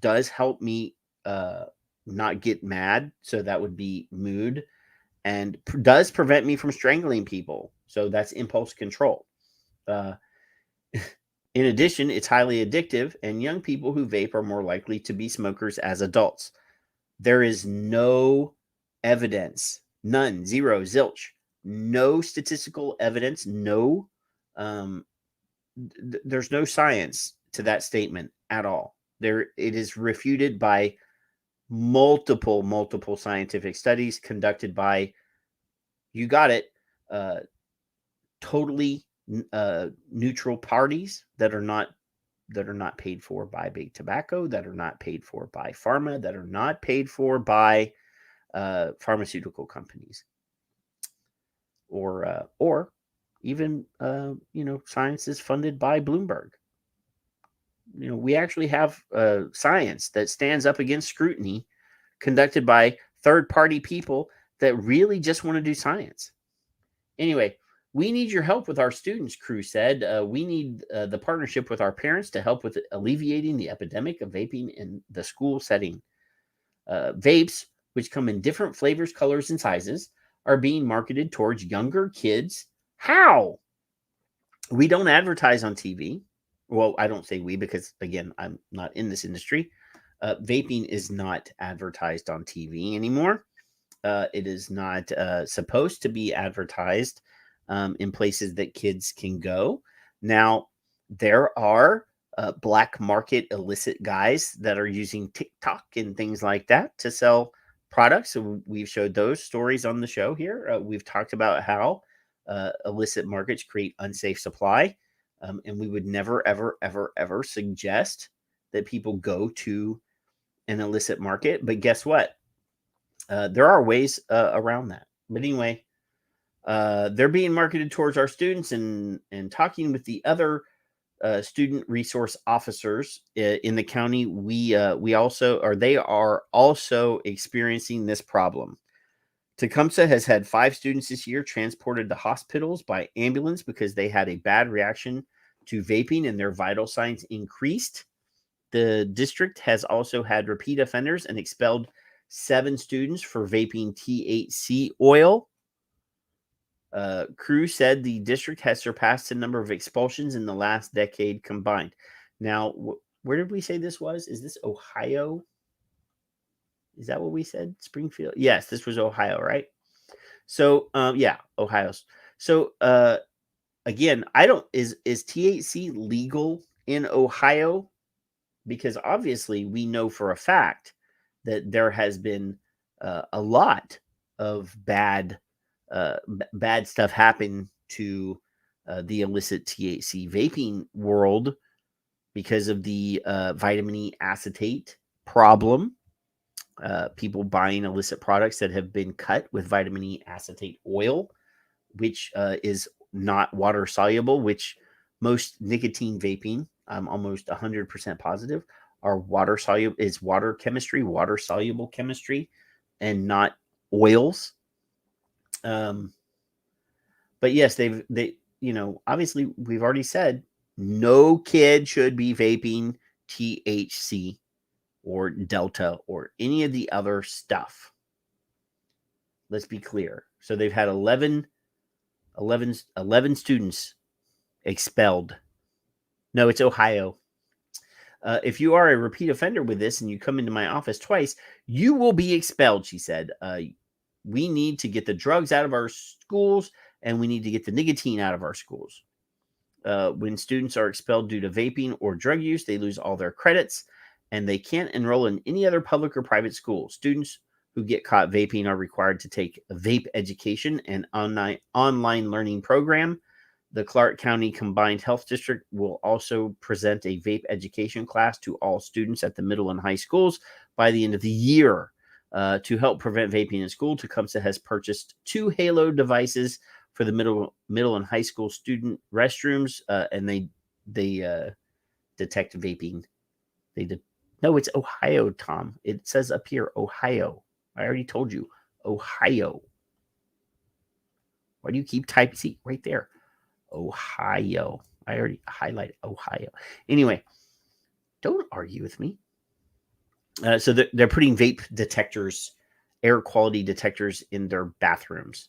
Does help me not get mad, so that would be mood, and does prevent me from strangling people, so that's impulse control. In addition, it's highly addictive, and young people who vape are more likely to be smokers as adults. There is no evidence, none, zero, zilch, no statistical evidence, no, there's no science to that statement at all. It is refuted by multiple scientific studies conducted by, you got it, totally neutral parties that are not paid for by big tobacco, that are not paid for by pharma, that are not paid for by pharmaceutical companies, or even science is funded by Bloomberg. We actually have science that stands up against scrutiny conducted by third-party people that really just want to do science. Anyway, we need your help with our students, Crew said. We need the partnership with our parents to help with alleviating the epidemic of vaping in the school setting. Vapes, which come in different flavors, colors, and sizes, are being marketed towards younger kids. How? We don't advertise on TV. Well, I don't say we because, again, I'm not in this industry. Vaping is not advertised on TV anymore. It is not supposed to be advertised in places that kids can go. Now, there are black market illicit guys that are using TikTok and things like that to sell products. So we've showed those stories on the show here. We've talked about how illicit markets create unsafe supply. And we would never, ever, ever, ever suggest that people go to an illicit market. But guess what? There are ways around that. But anyway, they're being marketed towards our students, and talking with the other student resource officers in the county, they are also experiencing this problem. Tecumseh has had 5 students this year transported to hospitals by ambulance because they had a bad reaction to vaping and their vital signs increased. The district has also had repeat offenders and expelled 7 students for vaping THC oil. Crew said the district has surpassed the number of expulsions in the last decade combined. Now, where did we say this was? Is this Ohio? Is that what we said? Springfield? Yes, this was Ohio, right? So, Ohio. So, again, is THC legal in Ohio? Because obviously we know for a fact that there has been a lot of bad stuff happen to the illicit THC vaping world because of the vitamin E acetate problem. People buying illicit products that have been cut with vitamin E acetate oil, which is not water soluble, which most nicotine vaping, I'm almost 100% positive, are water soluble, is water soluble chemistry, and not oils. But yes, obviously we've already said no kid should be vaping THC or Delta or any of the other stuff. Let's be clear. So they've had 11 students expelled. No, it's Ohio. If you are a repeat offender with this and you come into my office twice, you will be expelled, she said. We need to get the drugs out of our schools, and we need to get the nicotine out of our schools. When students are expelled due to vaping or drug use, they lose all their credits, and they can't enroll in any other public or private school. Students who get caught vaping are required to take a vape education and online learning program. The Clark County Combined Health District will also present a vape education class to all students at the middle and high schools by the end of the year. To help prevent vaping in school, Tecumseh has purchased 2 Halo devices for the middle and high school student restrooms, and they detect vaping. No, it's Ohio, Tom. It says up here, Ohio. I already told you, Ohio. Why do you keep typing? See, right there. Ohio. I already highlighted Ohio. Anyway, don't argue with me. So they're putting vape detectors, air quality detectors in their bathrooms.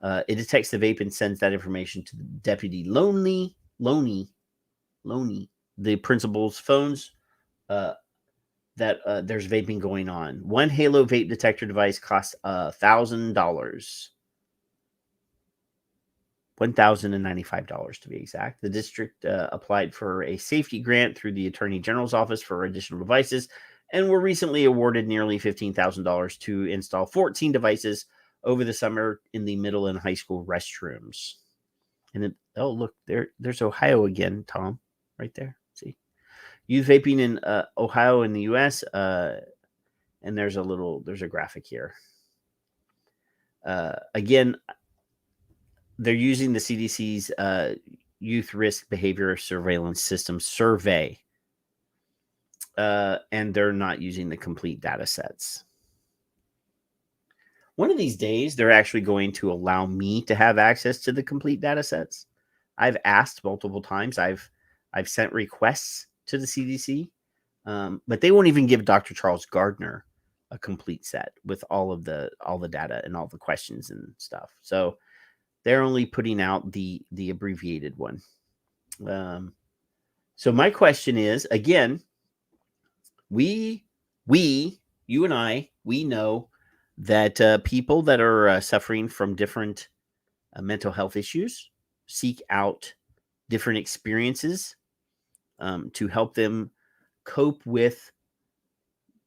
It detects the vape and sends that information to the Deputy Loney, the principal's phones, that there's vaping going on. One Halo vape detector device costs $1,000. $1,095 to be exact. The district applied for a safety grant through the Attorney General's office for additional devices and were recently awarded nearly $15,000 to install 14 devices over the summer in the middle and high school restrooms. And look, there's Ohio again, Tom, right there. See, youth vaping in Ohio in the U.S. And there's a graphic here. Again, they're using the CDC's Youth Risk Behavior Surveillance System survey, and they're not using the complete data sets. One of these days, they're actually going to allow me to have access to the complete data sets. I've asked multiple times. I've sent requests to the CDC, but they won't even give Dr. Charles Gardner a complete set with all the data and all the questions and stuff. So they're only putting out the abbreviated one. So my question is, again, you and I, we know that people that are suffering from different mental health issues seek out different experiences to help them cope with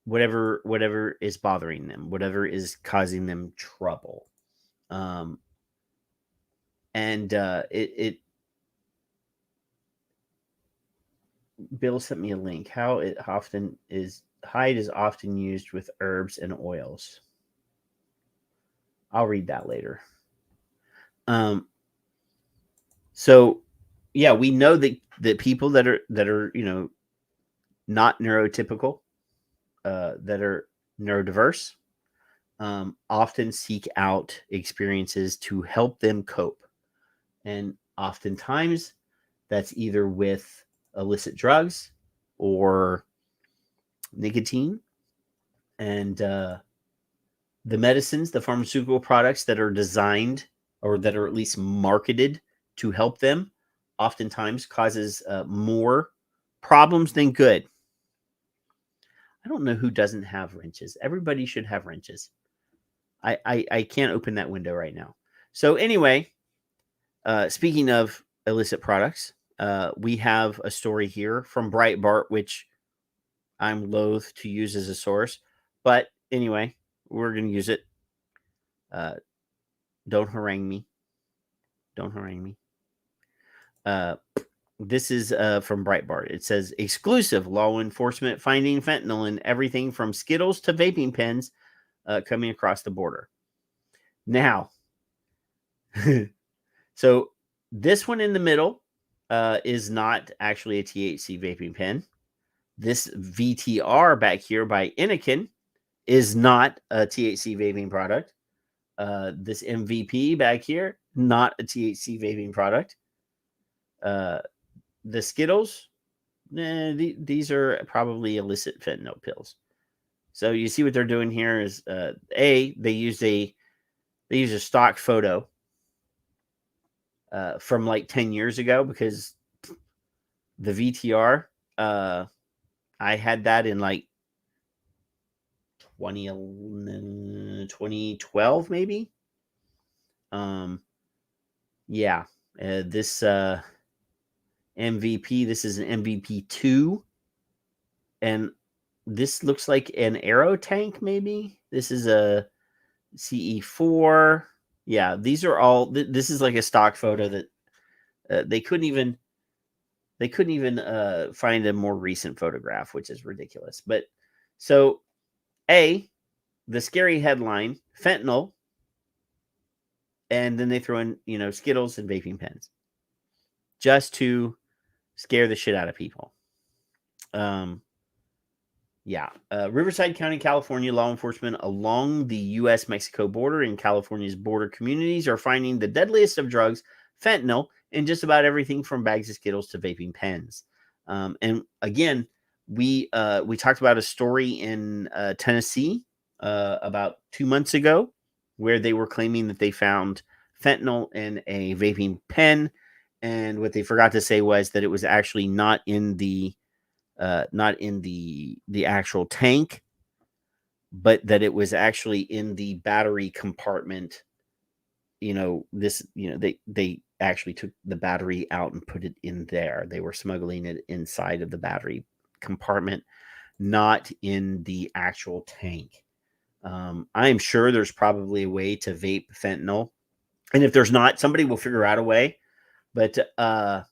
whatever is bothering them, whatever is causing them trouble. Bill sent me a link. Hide is often used with herbs and oils. I'll read that later. So yeah, we know that people that are not neurotypical, that are neurodiverse, often seek out experiences to help them cope. And oftentimes that's either with illicit drugs or nicotine. And the medicines, the pharmaceutical products that are designed or that are at least marketed to help them oftentimes causes more problems than good. I don't know who doesn't have wrenches. Everybody should have wrenches. I can't open that window right now. So anyway, speaking of illicit products, we have a story here from Breitbart, which I'm loath to use as a source. But anyway, we're going to use it. Don't harangue me. Don't harangue me. This is from Breitbart. It says, exclusive law enforcement finding fentanyl in everything from Skittles to vaping pens coming across the border. Now, so this one in the middle is not actually a THC vaping pen. This VTR back here by Anakin is not a THC vaping product. This MVP back here, not a THC vaping product. The Skittles, these are probably illicit fentanyl pills. So you see what they're doing here is they use a stock photo from like 10 years ago, because the VTR, I had that in like 2012 maybe. This MVP, this is an MVP 2, and this looks like an Aero tank maybe. This is a CE4. Yeah, these are all this is like a stock photo that they couldn't even find a more recent photograph, which is ridiculous. But so the scary headline, fentanyl, and then they throw in Skittles and vaping pens just to scare the shit out of people. Riverside County, California, law enforcement along the U.S.-Mexico border in California's border communities are finding the deadliest of drugs, fentanyl, in just about everything from bags of Skittles to vaping pens. And again, we talked about a story in Tennessee about 2 months ago where they were claiming that they found fentanyl in a vaping pen. And what they forgot to say was that it was actually not in the actual tank, but that it was actually in the battery compartment. They actually took the battery out and put it in there. They were smuggling it inside of the battery compartment, not in the actual tank. I am sure there's probably a way to vape fentanyl. And if there's not, somebody will figure out a way. But that's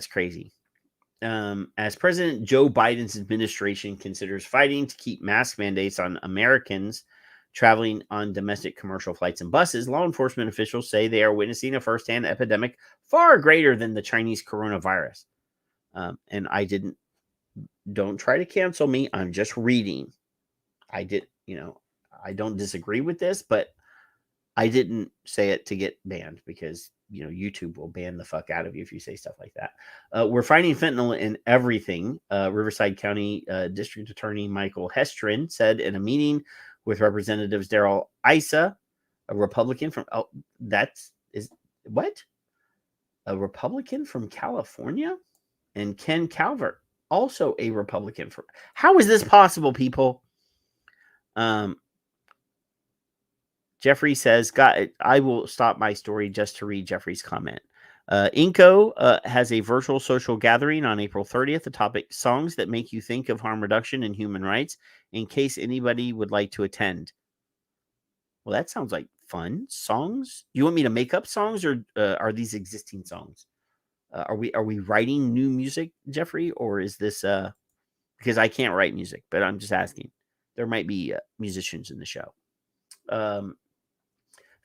crazy. As President Joe Biden's administration considers fighting to keep mask mandates on Americans traveling on domestic commercial flights and buses, law enforcement officials say they are witnessing a firsthand epidemic far greater than the Chinese coronavirus. And don't try to cancel me. I'm just reading. I don't disagree with this, but I didn't say it to get banned because, YouTube will ban the fuck out of you if you say stuff like that. We're finding fentanyl in everything. Riverside County District Attorney Michael Hestrin said in a meeting with Representatives Daryl Issa, a Republican from, a Republican from California, and Ken Calvert, also a Republican from, how is this possible, people? Jeffrey says, I will stop my story just to read Jeffrey's comment. Inco has a virtual social gathering on April 30th. The topic, songs that make you think of harm reduction and human rights, in case anybody would like to attend. Well, that sounds like fun. Songs? You want me to make up songs, or are these existing songs? Are we writing new music, Jeffrey? Or is this because I can't write music, but I'm just asking. There might be musicians in the show.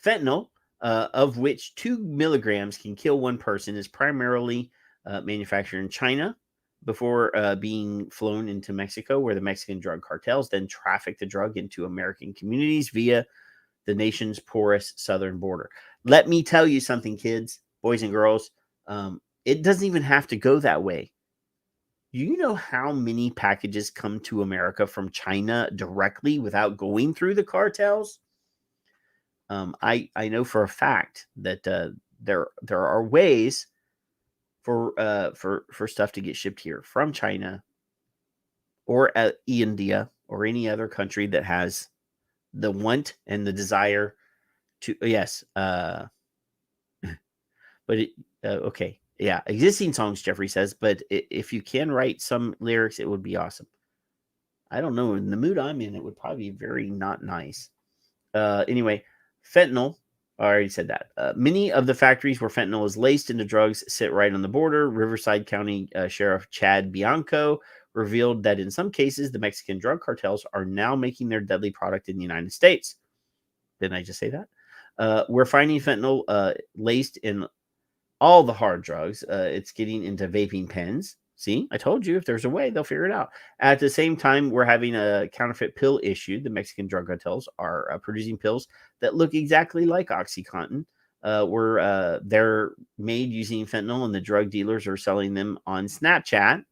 Fentanyl, of which 2 milligrams can kill one person, is primarily manufactured in China before being flown into Mexico, where the Mexican drug cartels then traffic the drug into American communities via the nation's porous southern border. Let me tell you something, kids, boys and girls. It doesn't even have to go that way. You know how many packages come to America from China directly without going through the cartels? I know for a fact that there are ways for stuff to get shipped here from China or India or any other country that has the want and the desire to. Yes, but okay, yeah, existing songs, Jeffrey says. But if you can write some lyrics, it would be awesome. I don't know. In the mood I'm in, it would probably be very not nice. Anyway. Fentanyl, I already said that. Many of the factories where fentanyl is laced into drugs sit right on the border. Riverside County Sheriff Chad Bianco revealed that in some cases, the Mexican drug cartels are now making their deadly product in the United States. Didn't I just say that? We're finding fentanyl laced in all the hard drugs. It's getting into vaping pens. See, I told you if there's a way, they'll figure it out. At the same time, we're having a counterfeit pill issue. The Mexican drug cartels are producing pills that look exactly like OxyContin. They're made using fentanyl, and the drug dealers are selling them on Snapchat.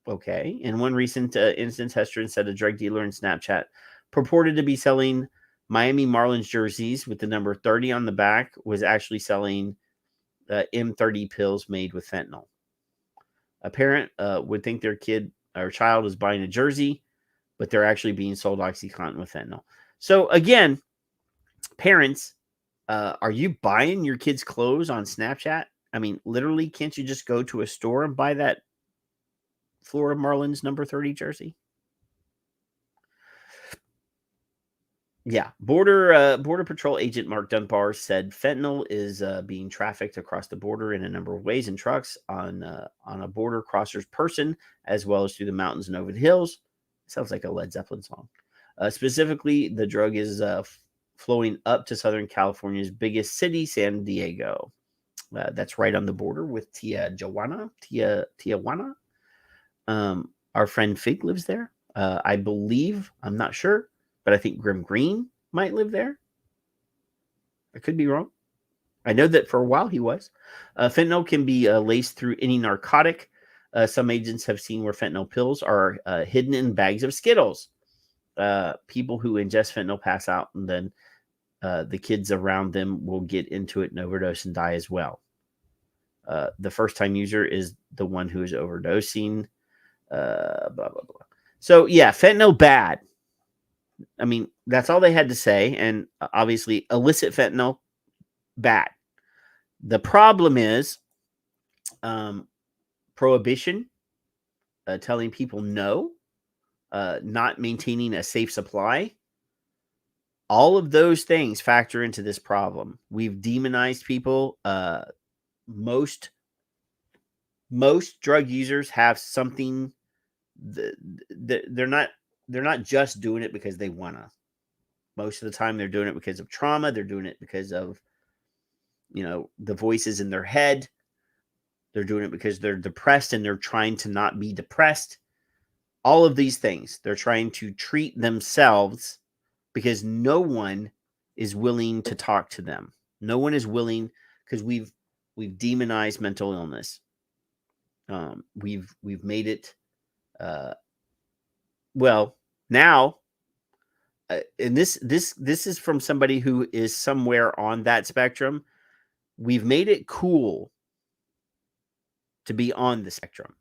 Okay. In one recent instance, Hestrin said a drug dealer in Snapchat purported to be selling Miami Marlins jerseys with the number 30 on the back was actually selling M30 pills made with fentanyl. A parent would think their kid or child is buying a jersey, but they're actually being sold OxyContin with fentanyl. So again, parents, are you buying your kids' clothes on Snapchat? I mean, literally, can't you just go to a store and buy that Florida Marlins number 30 jersey? Yeah, Border Patrol agent Mark Dunbar said fentanyl is being trafficked across the border in a number of ways in trucks, on a border crosser's person, as well as through the mountains and over the hills. Sounds like a Led Zeppelin song. Specifically, the drug is flowing up to Southern California's biggest city, San Diego. That's right on the border with Tijuana. Our friend Fig lives there. I believe, I'm not sure, but I think Grim Green might live there. I could be wrong. I know that for a while he was. Fentanyl can be laced through any narcotic. Some agents have seen where fentanyl pills are hidden in bags of Skittles. People who ingest fentanyl pass out, and then the kids around them will get into it and overdose and die as well. The first-time user is the one who is overdosing. Blah, blah, blah. So, yeah, fentanyl bad. I mean, that's all they had to say. And obviously, illicit fentanyl, bad. The problem is prohibition, telling people no, not maintaining a safe supply. All of those things factor into this problem. We've demonized people. Most drug users have something. They're not just doing it because they wanna. Most of the time, they're doing it because of trauma. They're doing it because of, the voices in their head. They're doing it because they're depressed and they're trying to not be depressed. All of these things, they're trying to treat themselves because no one is willing to talk to them. No one is willing, because we've demonized mental illness. We've made it. Well, now, and this is from somebody who is somewhere on that spectrum. We've made it cool to be on the spectrum.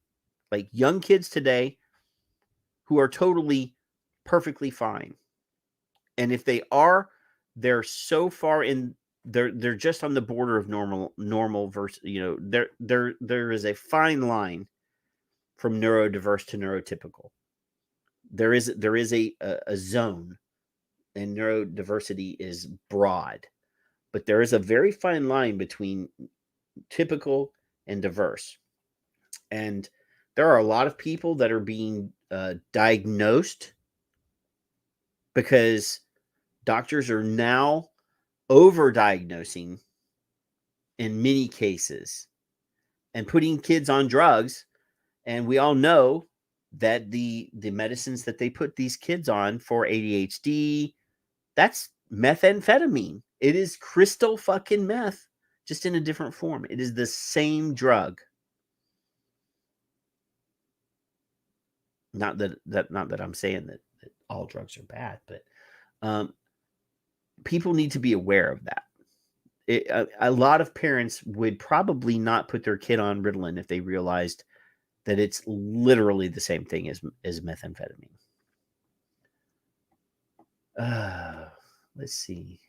Like young kids today who are totally perfectly fine. And if they are, they're so far in, they're just on the border of normal versus, there is a fine line from neurodiverse to neurotypical. There is a zone, and neurodiversity is broad, but there is a very fine line between typical and diverse. And there are a lot of people that are being diagnosed because doctors are now overdiagnosing in many cases and putting kids on drugs. And we all know that the medicines that they put these kids on for ADHD, that's methamphetamine. It is crystal fucking meth, just in a different form. It is the same drug. Not that I'm saying that all drugs are bad, but people need to be aware of that. A lot of parents would probably not put their kid on Ritalin if they realized that it's literally the same thing as methamphetamine. Let's see.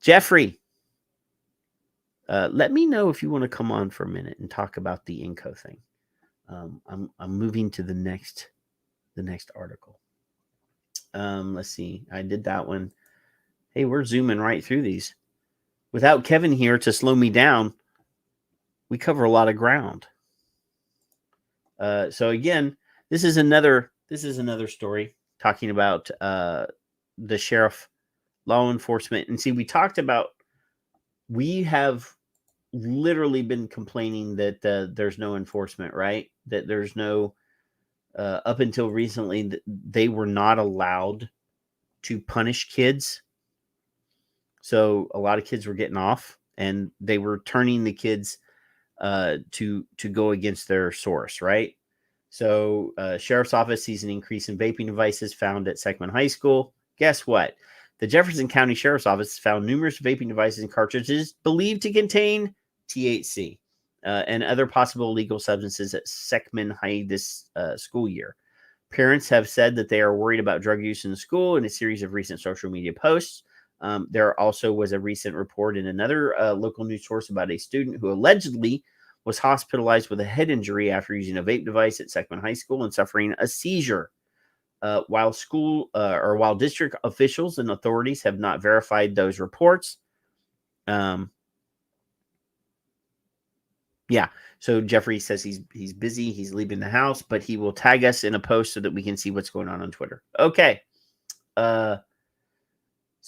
Jeffrey, let me know if you want to come on for a minute and talk about the INCO thing. I'm moving to the next article. Let's see. I did that one. Hey, we're zooming right through these. Without Kevin here to slow me down, we cover a lot of ground. So again, this is another story talking about the sheriff, law enforcement. And see, we have literally been complaining that there's no enforcement, right? That there's no, up until recently, they were not allowed to punish kids. So a lot of kids were getting off, and they were turning the kids to go against their source, right? So sheriff's office sees an increase in vaping devices found at Seckman High School. Guess what? The Jefferson County Sheriff's Office found numerous vaping devices and cartridges believed to contain THC and other possible illegal substances at Seckman High this school year. Parents have said that they are worried about drug use in the school in a series of recent social media posts. There also was a recent report in another local news source about a student who allegedly was hospitalized with a head injury after using a vape device at Seckman High School and suffering a seizure. While district officials and authorities have not verified those reports. So Jeffrey says he's busy, he's leaving the house, but he will tag us in a post so that we can see what's going on Twitter. Okay. So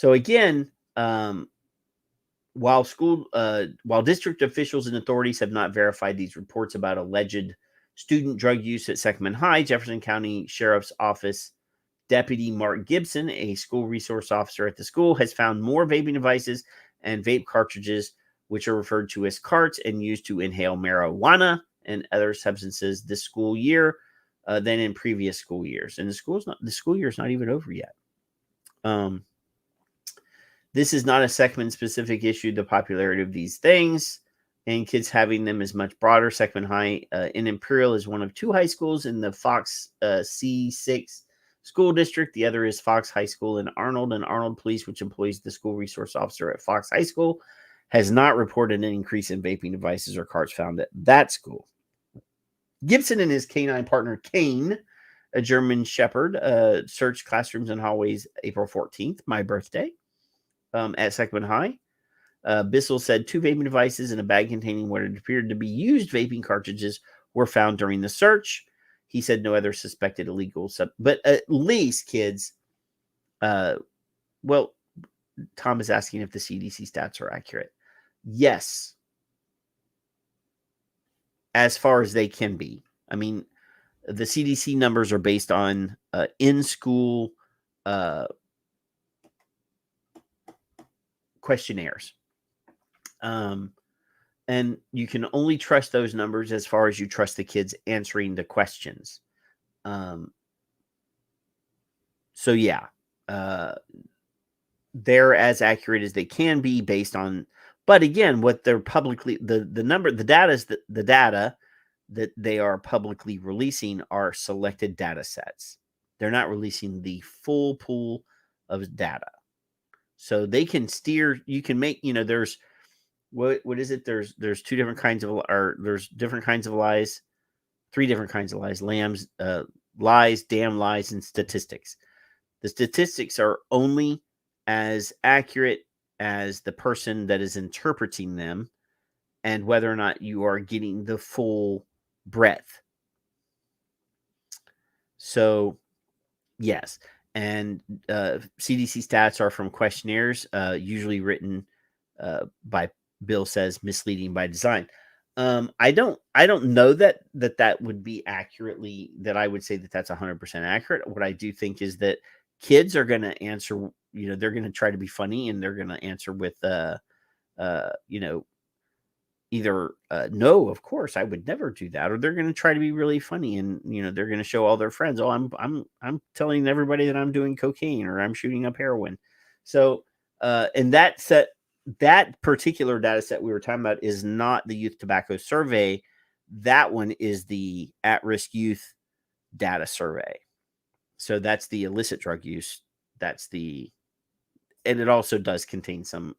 again, while district officials and authorities have not verified these reports about alleged student drug use at Seckman High, Jefferson County Sheriff's Office Deputy Mark Gibson, a school resource officer at the school, has found more vaping devices and vape cartridges, which are referred to as carts and used to inhale marijuana and other substances this school year than in previous school years. And the school year is not even over yet. This is not a Seckman specific issue. The popularity of these things and kids having them is much broader. Seckman High in Imperial is one of two high schools in the Fox C6 school district. The other is Fox High School in Arnold, and Arnold Police, which employs the school resource officer at Fox High School, has not reported an increase in vaping devices or carts found at that school. Gibson and his canine partner, Kane, a German Shepherd, searched classrooms and hallways April 14th, my birthday, at Seckman High. Bissell said 2 vaping devices and a bag containing what it appeared to be used vaping cartridges were found during the search. He said no other suspected illegal but at least, kids, Well, Tom is asking if the CDC stats are accurate. Yes, as far as they can be. I mean, the CDC numbers are based on in-school questionnaires. And you can only trust those numbers as far as you trust the kids answering the questions. So yeah, they're as accurate as they can be based on, but again, what they're publicly, the data is the data that they are publicly releasing are selected data sets. They're not releasing the full pool of data. So they can steer, you can make, there's, what is it? There's two different kinds of, or there's different kinds of lies, three different kinds of lies: lies, damn lies, and statistics. The statistics are only as accurate as the person that is interpreting them, and whether or not you are getting the full breadth. So, yes. And CDC stats are from questionnaires, usually written by, Bill says, misleading by design. I don't know that would be accurately, that I would say that that's 100% accurate. What I do think is that kids are going to answer, they're going to try to be funny, and they're going to answer with, either no, of course I would never do that, or they're going to try to be really funny, and they're going to show all their friends, oh, I'm telling everybody that I'm doing cocaine or I'm shooting up heroin. So and that particular data set we were talking about is not the youth tobacco survey. That one is the at-risk youth data survey. So that's the illicit drug use. And it also does contain some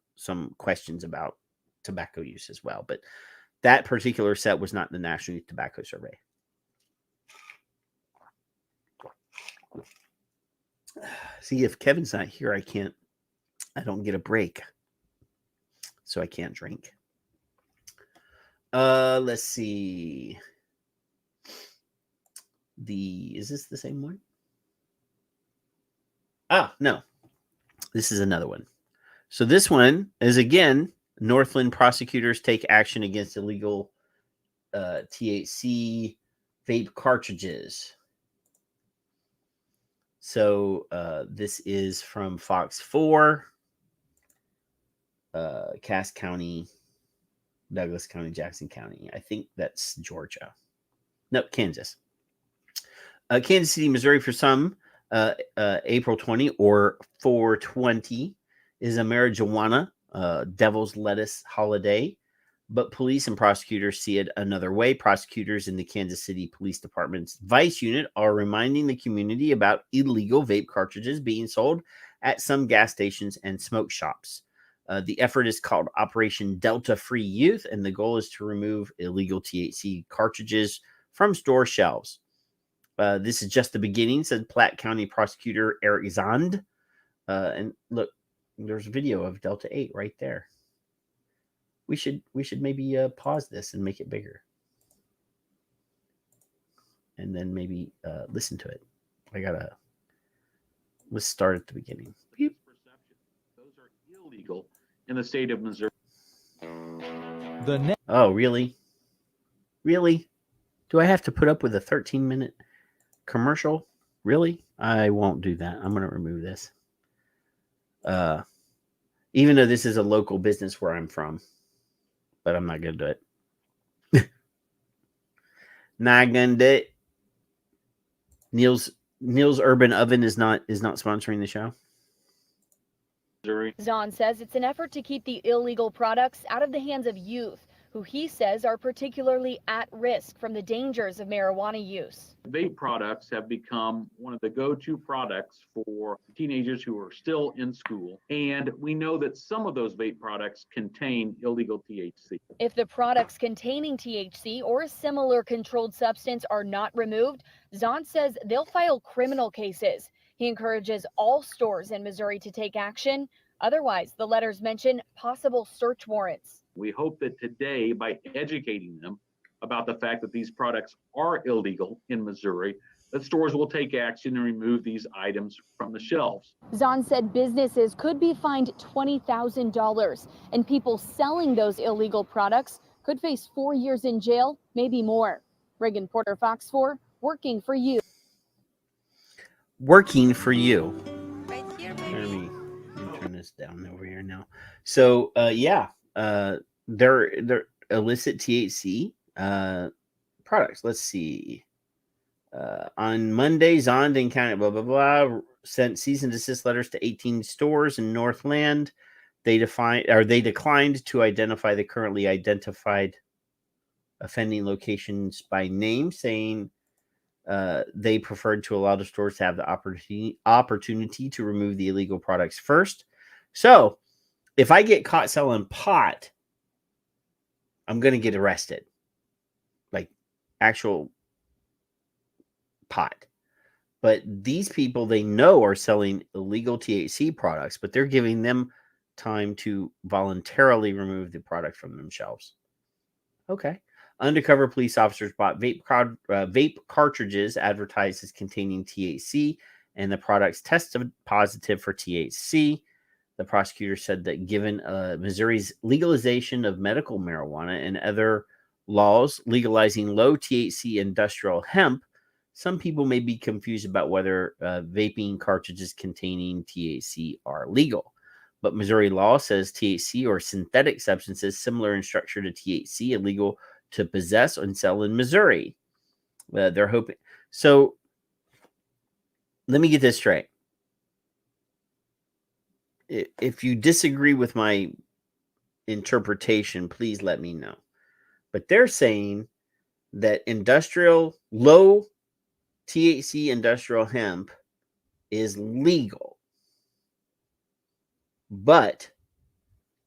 questions about tobacco use as well. But that particular set was not the National Youth Tobacco Survey. See, if Kevin's not here, I don't get a break. So I can't drink. Let's see. Is this the same one? Ah, no. This is another one. So this one is, again, Northland prosecutors take action against illegal THC vape cartridges. So this is from Fox 4, Cass County, Douglas County, Jackson County. I think that's Georgia. No, Kansas. Kansas City, Missouri, for some, April 20 or 420 is a marijuana devil's lettuce holiday, but police and prosecutors see it another way. Prosecutors in the Kansas City Police Department's Vice Unit are reminding the community about illegal vape cartridges being sold at some gas stations and smoke shops. The effort is called Operation Delta Free Youth, and the goal is to remove illegal THC cartridges from store shelves. This is just the beginning, said Platte County Prosecutor Eric Zond. And look, there's a video of Delta 8 right there. We should maybe pause this and make it bigger, and then maybe listen to it. Let's start at the beginning.
Those are illegal in the state of Missouri.
Oh, really? Really? Do I have to put up with a 13-minute commercial? Really? I won't do that. I'm going to remove this. Even though this is a local business where I'm from, but I'm not going to do it. Not going to do it. Neil's Urban Oven is not sponsoring the show.
Zahn says it's an effort to keep the illegal products out of the hands of youth, who he says are particularly at risk from the dangers of marijuana use.
Vape products have become one of the go-to products for teenagers who are still in school. And we know that some of those vape products contain illegal THC.
If the products containing THC or a similar controlled substance are not removed, Zahn says they'll file criminal cases. He encourages all stores in Missouri to take action. Otherwise, the letters mention possible search warrants.
We hope that today, by educating them about the fact that these products are illegal in Missouri, that stores will take action and remove these items from the shelves.
Zahn said businesses could be fined $20,000, and people selling those illegal products could face 4 years in jail, maybe more. Reagan Porter, Fox 4, working for you.
Working for you. Right here, baby. Let me turn this down over here now. So, they're illicit THC products. Let's see. On Monday, Zahn County, blah, blah, blah, sent cease and desist letters to 18 stores in Northland. They declined to identify the currently identified offending locations by name, saying they preferred to allow the stores to have the opportunity to remove the illegal products first. So, if I get caught selling pot, I'm going to get arrested. Like actual pot. But these people they know are selling illegal THC products, but they're giving them time to voluntarily remove the product from themselves. Okay. Undercover police officers bought vape cartridges advertised as containing THC, and the products tested positive for THC. The prosecutor said that given Missouri's legalization of medical marijuana and other laws legalizing low THC industrial hemp, some people may be confused about whether vaping cartridges containing THC are legal. But Missouri law says THC or synthetic substances similar in structure to THC illegal to possess and sell in Missouri. They're hoping. So let me get this straight. If you disagree with my interpretation, please let me know. But they're saying that low THC industrial hemp is legal. But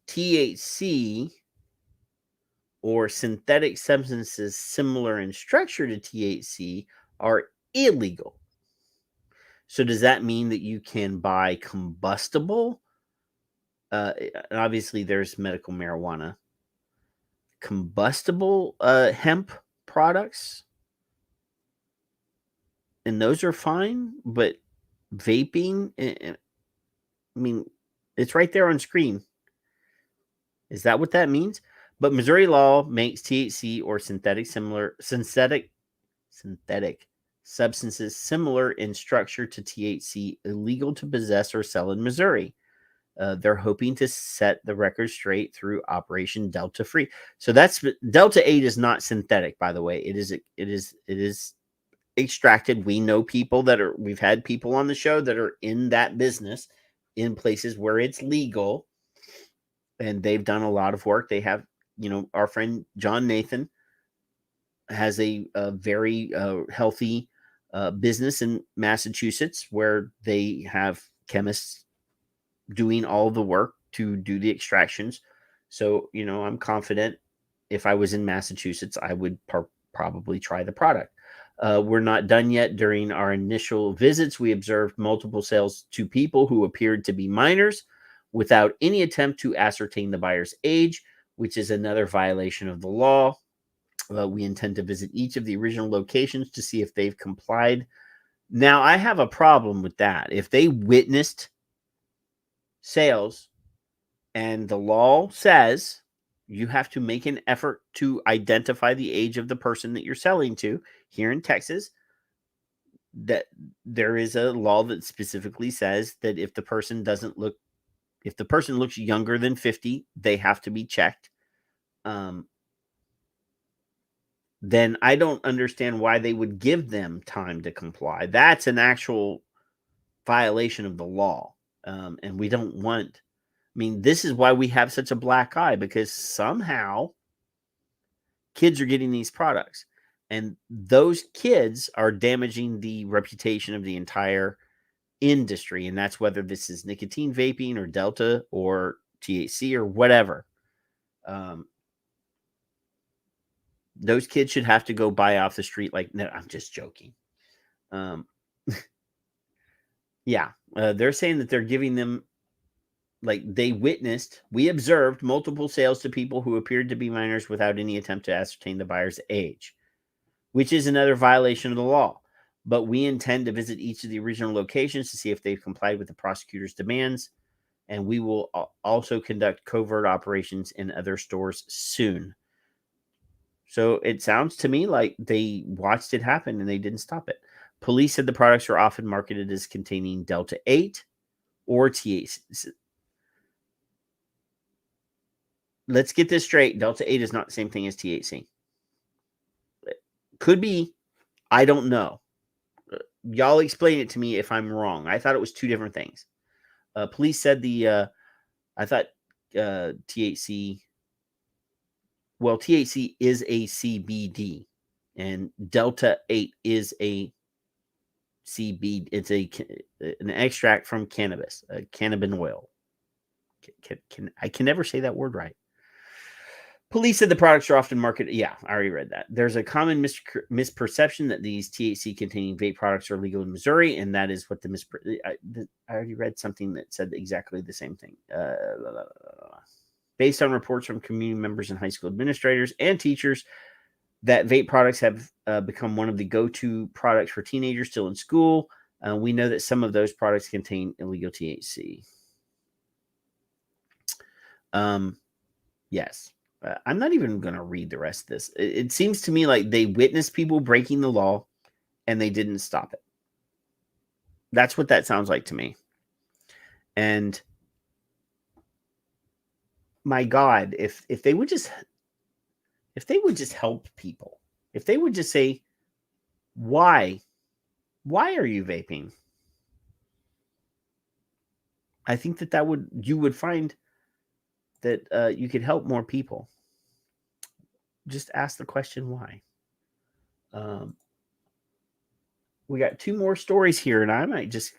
THC or synthetic substances similar in structure to THC are illegal. So does that mean that you can buy combustible? Obviously, there's medical marijuana. Combustible hemp products, and those are fine, but vaping, I mean, it's right there on screen. Is that what that means? But Missouri law makes THC or synthetic substances similar in structure to THC illegal to possess or sell in Missouri. They're hoping to set the record straight through Operation Delta Free. So that's Delta 8 is not synthetic, by the way. It is extracted. We know people we've had people on the show that are in that business in places where it's legal, and they've done a lot of work. They have, our friend John Nathan has a very healthy business in Massachusetts where they have chemists doing all the work to do the extractions. So, I'm confident if I was in Massachusetts, I would probably try the product. We're not done yet. During our initial visits, we observed multiple sales to people who appeared to be minors without any attempt to ascertain the buyer's age, which is another violation of the law. We intend to visit each of the original locations to see if they've complied. Now, I have a problem with that. If they witnessed sales and the law says you have to make an effort to identify the age of the person that you're selling to here in Texas, that there is a law that specifically says that if the person looks younger than 50, they have to be checked. Then I don't understand why they would give them time to comply. That's an actual violation of the law. And we don't want, this is why we have such a black eye, because somehow kids are getting these products, and those kids are damaging the reputation of the entire industry. And that's whether this is nicotine vaping or Delta or THC or whatever. Those kids should have to go buy off the street. No, I'm just joking. They're saying that they're giving them, we observed multiple sales to people who appeared to be minors without any attempt to ascertain the buyer's age, which is another violation of the law. but we intend to visit each of the original locations to see if they've complied with the prosecutor's demands, and we will also conduct covert operations in other stores soon. So it sounds to me like they watched it happen and they didn't stop it. Police said the products are often marketed as containing Delta 8 or THC. Let's get this straight. Delta 8 is not the same thing as THC. Could be. I don't know. Y'all explain it to me if I'm wrong. I thought it was two different things. Police said I thought THC, well, THC is a CBD and Delta 8 is a CBD. It's an extract from cannabis, cannabinoid. I can never say that word right. Police said the products are often marketed. Yeah, I already read that. There's a common misperception that these THC-containing vape products are legal in Missouri, and that is what I already read something that said exactly the same thing. Based on reports from community members and high school administrators and teachers, that vape products have become one of the go-to products for teenagers still in school. We know that some of those products contain illegal THC. Yes. I'm not even going to read the rest of this. It seems to me like they witnessed people breaking the law and they didn't stop it. That's what that sounds like to me. And my God, if they would just help people, if they would just say, why are you vaping? I think you would find that you could help more people. Just ask the question why. We got two more stories here, and I might just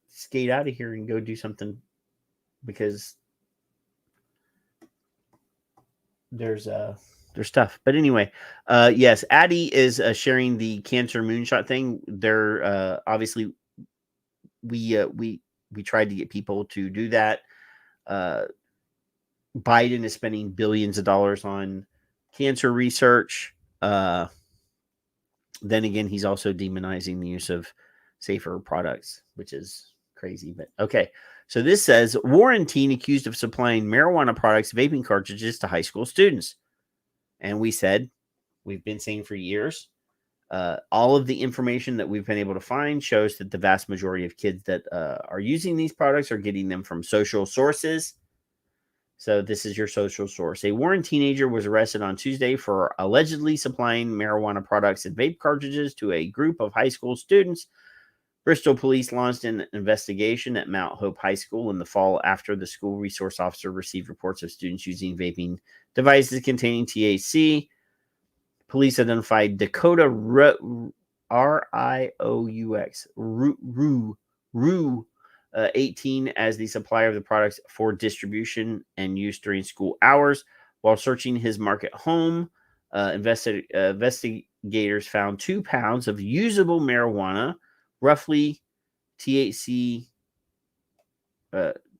skate out of here and go do something because there's stuff. But anyway, yes, Addie is sharing the cancer moonshot thing. They're obviously we tried to get people to do that. Biden is spending billions of dollars on cancer research. Then again, he's also demonizing the use of safer products, which is crazy. But okay. So this says Warren teen accused of supplying marijuana products, vaping cartridges to high school students. And we said, we've been saying for years, all of the information that we've been able to find shows that the vast majority of kids that are using these products are getting them from social sources. So this is your social source. A Warren teenager was arrested on Tuesday for allegedly supplying marijuana products and vape cartridges to a group of high school students. Bristol police launched an investigation at Mount Hope High School in the fall after the school resource officer received reports of students using vaping devices containing THC. Police identified Dakota Rieux, Rue 18 as the supplier of the products for distribution and use during school hours. While searching his market home, investigators found 2 pounds of usable marijuana, roughly THC,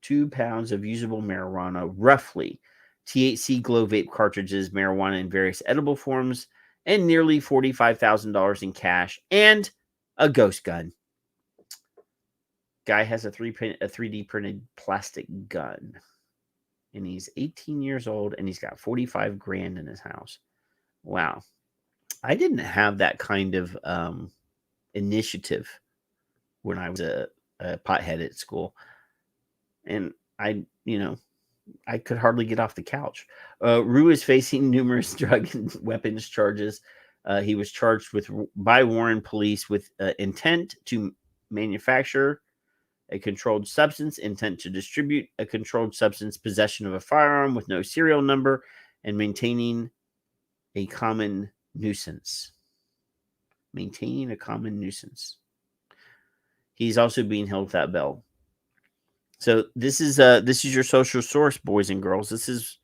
2 pounds of usable marijuana, roughly THC glow vape cartridges, marijuana in various edible forms, and nearly $45,000 in cash and a ghost gun. Guy has a 3D printed plastic gun, and he's 18 years old, and he's got 45 grand in his house. Wow. I didn't have that kind of initiative when I was a pothead at school. And I could hardly get off the couch. Rue is facing numerous drug and weapons charges. He was charged by Warren police with intent to manufacture a controlled substance, intent to distribute a controlled substance, possession of a firearm with no serial number, and maintaining a common nuisance. Maintaining a common nuisance. He's also being held without bail. So this is your social source, boys and girls. This is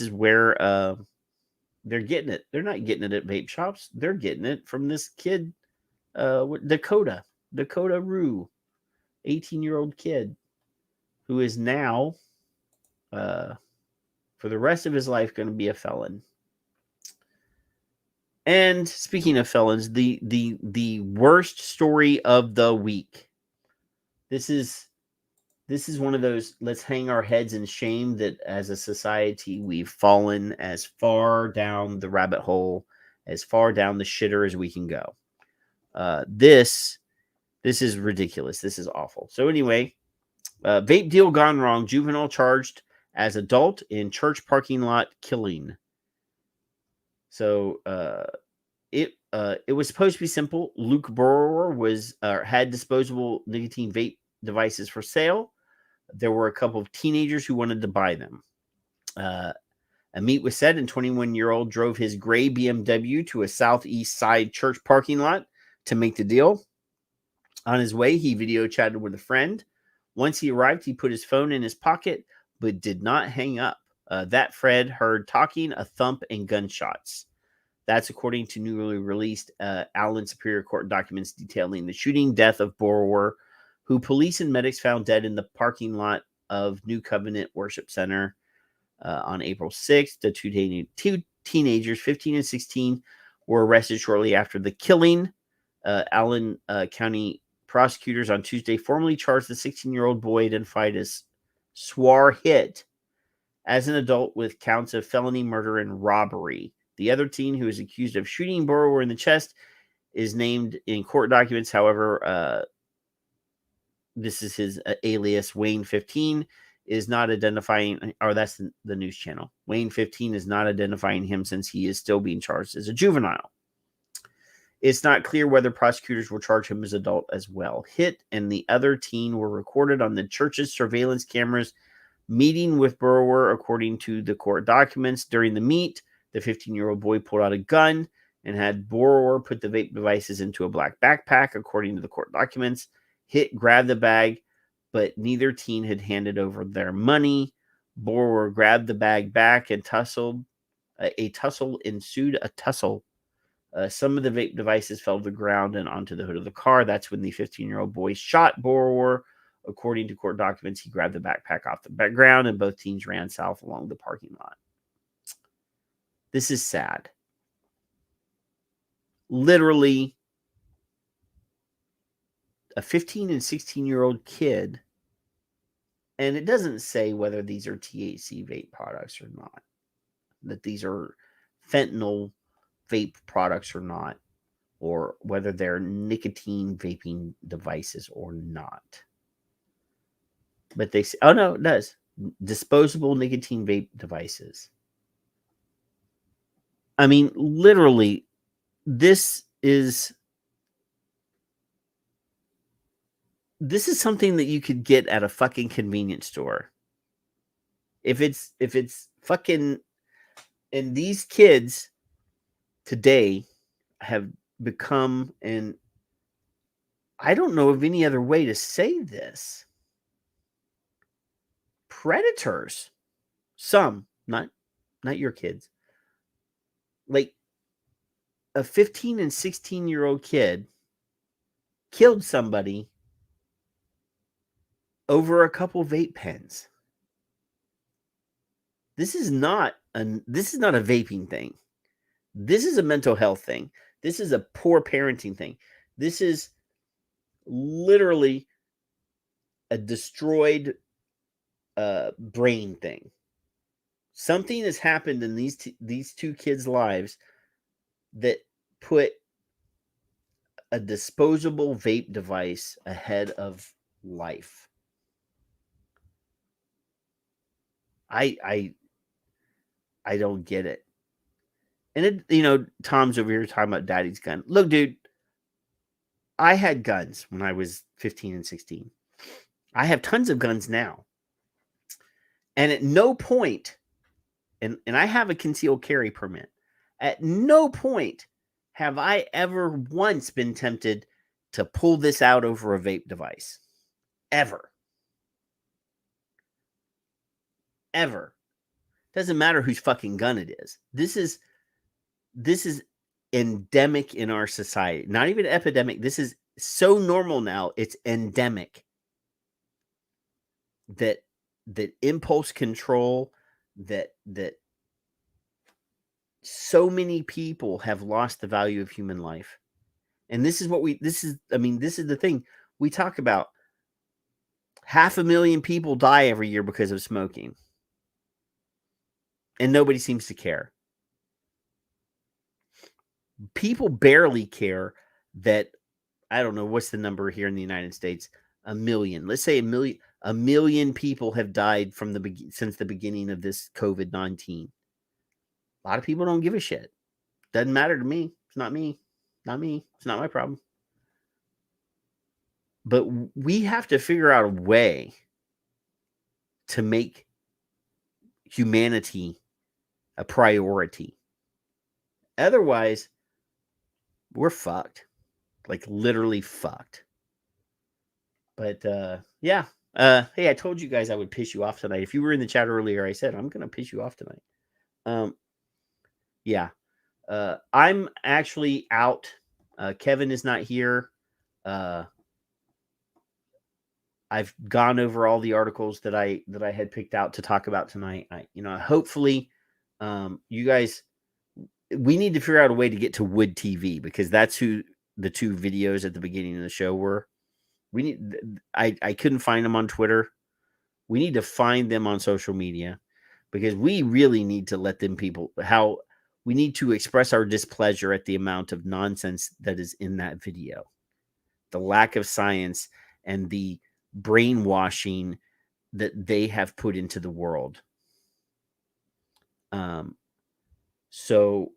where they're getting it. They're not getting it at vape shops. They're getting it from this kid, Dakota Rue. 18-year-old kid who is now for the rest of his life going to be a felon. And speaking of felons, the worst story of the week. This is one of those let's hang our heads in shame that as a society we've fallen as far down the rabbit hole, as far down the shitter as we can go. This is ridiculous. This is awful. So anyway, vape deal gone wrong. Juvenile charged as adult in church parking lot killing. So it was supposed to be simple. Luke Borrower had disposable nicotine vape devices for sale. There were a couple of teenagers who wanted to buy them. A meet was set, and 21-year-old drove his gray BMW to a southeast side church parking lot to make the deal. On his way, he video chatted with a friend. Once he arrived, he put his phone in his pocket, but did not hang up. That Fred heard talking, a thump, and gunshots. That's according to newly released Allen Superior Court documents detailing the shooting death of Borrower, who police and medics found dead in the parking lot of New Covenant Worship Center on April 6th. The two teenagers, 15 and 16, were arrested shortly after the killing. Allen County prosecutors on Tuesday formally charged the 16-year-old boy identified as Swar Hit as an adult with counts of felony murder and robbery. The other teen, who is accused of shooting Borrower in the chest, is named in court documents. However, this is his alias, Wayne 15, is not identifying, or that's the news channel. Wayne 15 is not identifying him since he is still being charged as a juvenile. It's not clear whether prosecutors will charge him as adult as well. Hit and the other teen were recorded on the church's surveillance cameras meeting with Borrower, according to the court documents. During the meet, the 15-year-old boy pulled out a gun and had Borrower put the vape devices into a black backpack, according to the court documents. Hit grabbed the bag, but neither teen had handed over their money. Borrower grabbed the bag back and tussled. A tussle ensued. Some of the vape devices fell to the ground and onto the hood of the car. That's when the 15-year-old boy shot Borrower. According to court documents, he grabbed the backpack off the background, and both teens ran south along the parking lot. This is sad. Literally, a 15 and 16-year-old kid, and it doesn't say whether these are THC vape products or not, that these are fentanyl vape products or not, or whether they're nicotine vaping devices or not. But they say, oh no, it does. Disposable nicotine vape devices. I mean, literally, this is something that you could get at a fucking convenience store. If it's fucking, and these kids today have become, and I don't know of any other way to say this, predators. Some, not your kids. Like a 15 and 16-year-old kid killed somebody over a couple vape pens. This is not a vaping thing. This is a mental health thing. This is a poor parenting thing. This is literally a destroyed brain thing. Something has happened in these two kids' lives that put a disposable vape device ahead of life. I don't get it. And it, Tom's over here talking about daddy's gun. Look, dude, I had guns when I was 15 and 16. I have tons of guns now. And at no point, and I have a concealed carry permit, at no point have I ever once been tempted to pull this out over a vape device. Ever. Ever. Doesn't matter whose fucking gun it is. This is endemic in our society. Not even epidemic. This is so normal now. It's endemic. That impulse control, that so many people have lost the value of human life. And this is the thing. We talk about 500,000 people die every year because of smoking. And nobody seems to care. People barely care that, I don't know, what's the number here in the United States? 1 million. Let's say 1 million people have died since the beginning of this COVID-19. A lot of people don't give a shit. Doesn't matter to me. It's not me. Not me. It's not my problem. But we have to figure out a way to make humanity a priority. Otherwise, we're fucked. Like literally fucked. But yeah. Hey, I told you guys I would piss you off tonight. If you were in the chat earlier, I said I'm gonna piss you off tonight. Yeah. I'm actually out. Kevin is not here. I've gone over all the articles that I had picked out to talk about tonight. Hopefully, you guys, we need to figure out a way to get to Wood TV, because that's who the 2 videos at the beginning of the show were. I couldn't find them on Twitter. We need to find them on social media, because we really need to let them we need to express our displeasure at the amount of nonsense that is in that video. The lack of science and the brainwashing that they have put into the world. So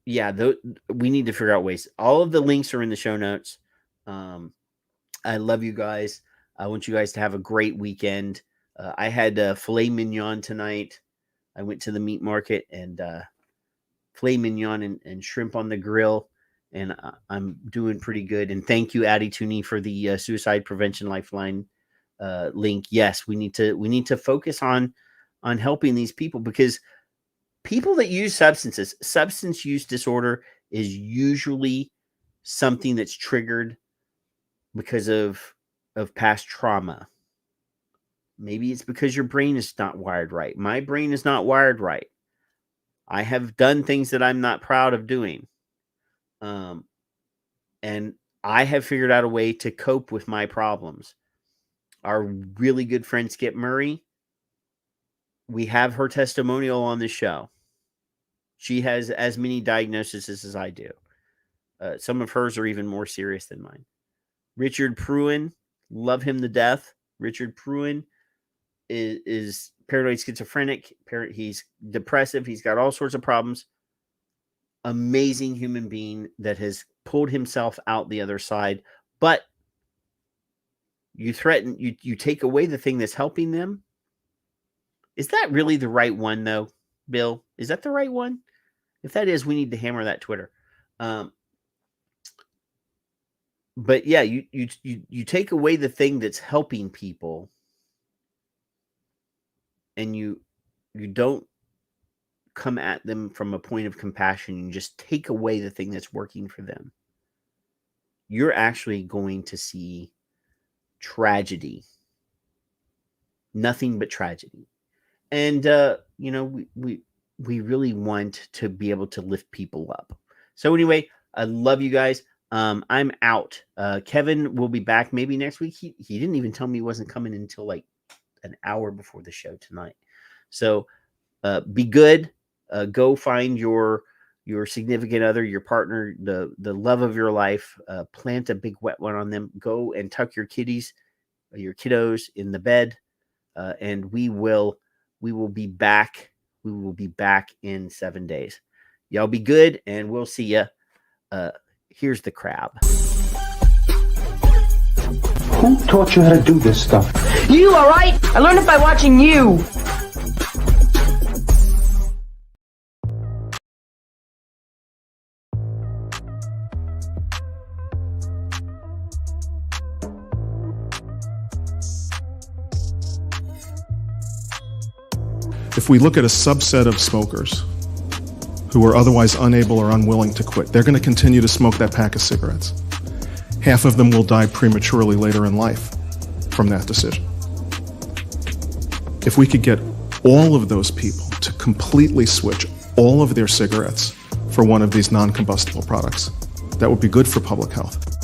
yeah, we need to figure out ways. All of the links are in the show notes. I love you guys. I want you guys to have a great weekend. I had filet mignon tonight. I went to the meat market and filet mignon and shrimp on the grill. And I'm doing pretty good. And thank you, Addie Tooney, for the Suicide Prevention Lifeline link. Yes, we need to focus on helping these people, because people that use substance use disorder is usually something that's triggered because of past trauma. Maybe it's because your brain is not wired right. My brain is not wired right. I have done things that I'm not proud of doing. And I have figured out a way to cope with my problems. Our really good friend Skip Murray, we have her testimonial on the show. She has as many diagnoses as I do. Some of hers are even more serious than mine. Richard Pruin, love him to death. Richard Pruin is paranoid schizophrenic. He's depressive. He's got all sorts of problems. Amazing human being that has pulled himself out the other side. But you take away the thing that's helping them. Is that really the right one, though, Bill? Is that the right one? If that is, we need to hammer that Twitter. But yeah, you take away the thing that's helping people, and you don't come at them from a point of compassion. You just take away the thing that's working for them. You're actually going to see tragedy. Nothing but tragedy. And we really want to be able to lift people up. So anyway, I love you guys. I'm out. Kevin will be back maybe next week. He didn't even tell me he wasn't coming until like an hour before the show tonight. So be good. Go find your significant other, your partner, the love of your life. Plant a big wet one on them. Go and tuck your kiddos in the bed, and we will be back. We will be back in 7 days. Y'all be good, and we'll see ya. Here's the crab.
Who taught you how to do this stuff?
You, all right? I learned it by watching you.
If we look at a subset of smokers who are otherwise unable or unwilling to quit, they're going to continue to smoke that pack of cigarettes. Half of them will die prematurely later in life from that decision. If we could get all of those people to completely switch all of their cigarettes for one of these non-combustible products. That would be good for public health.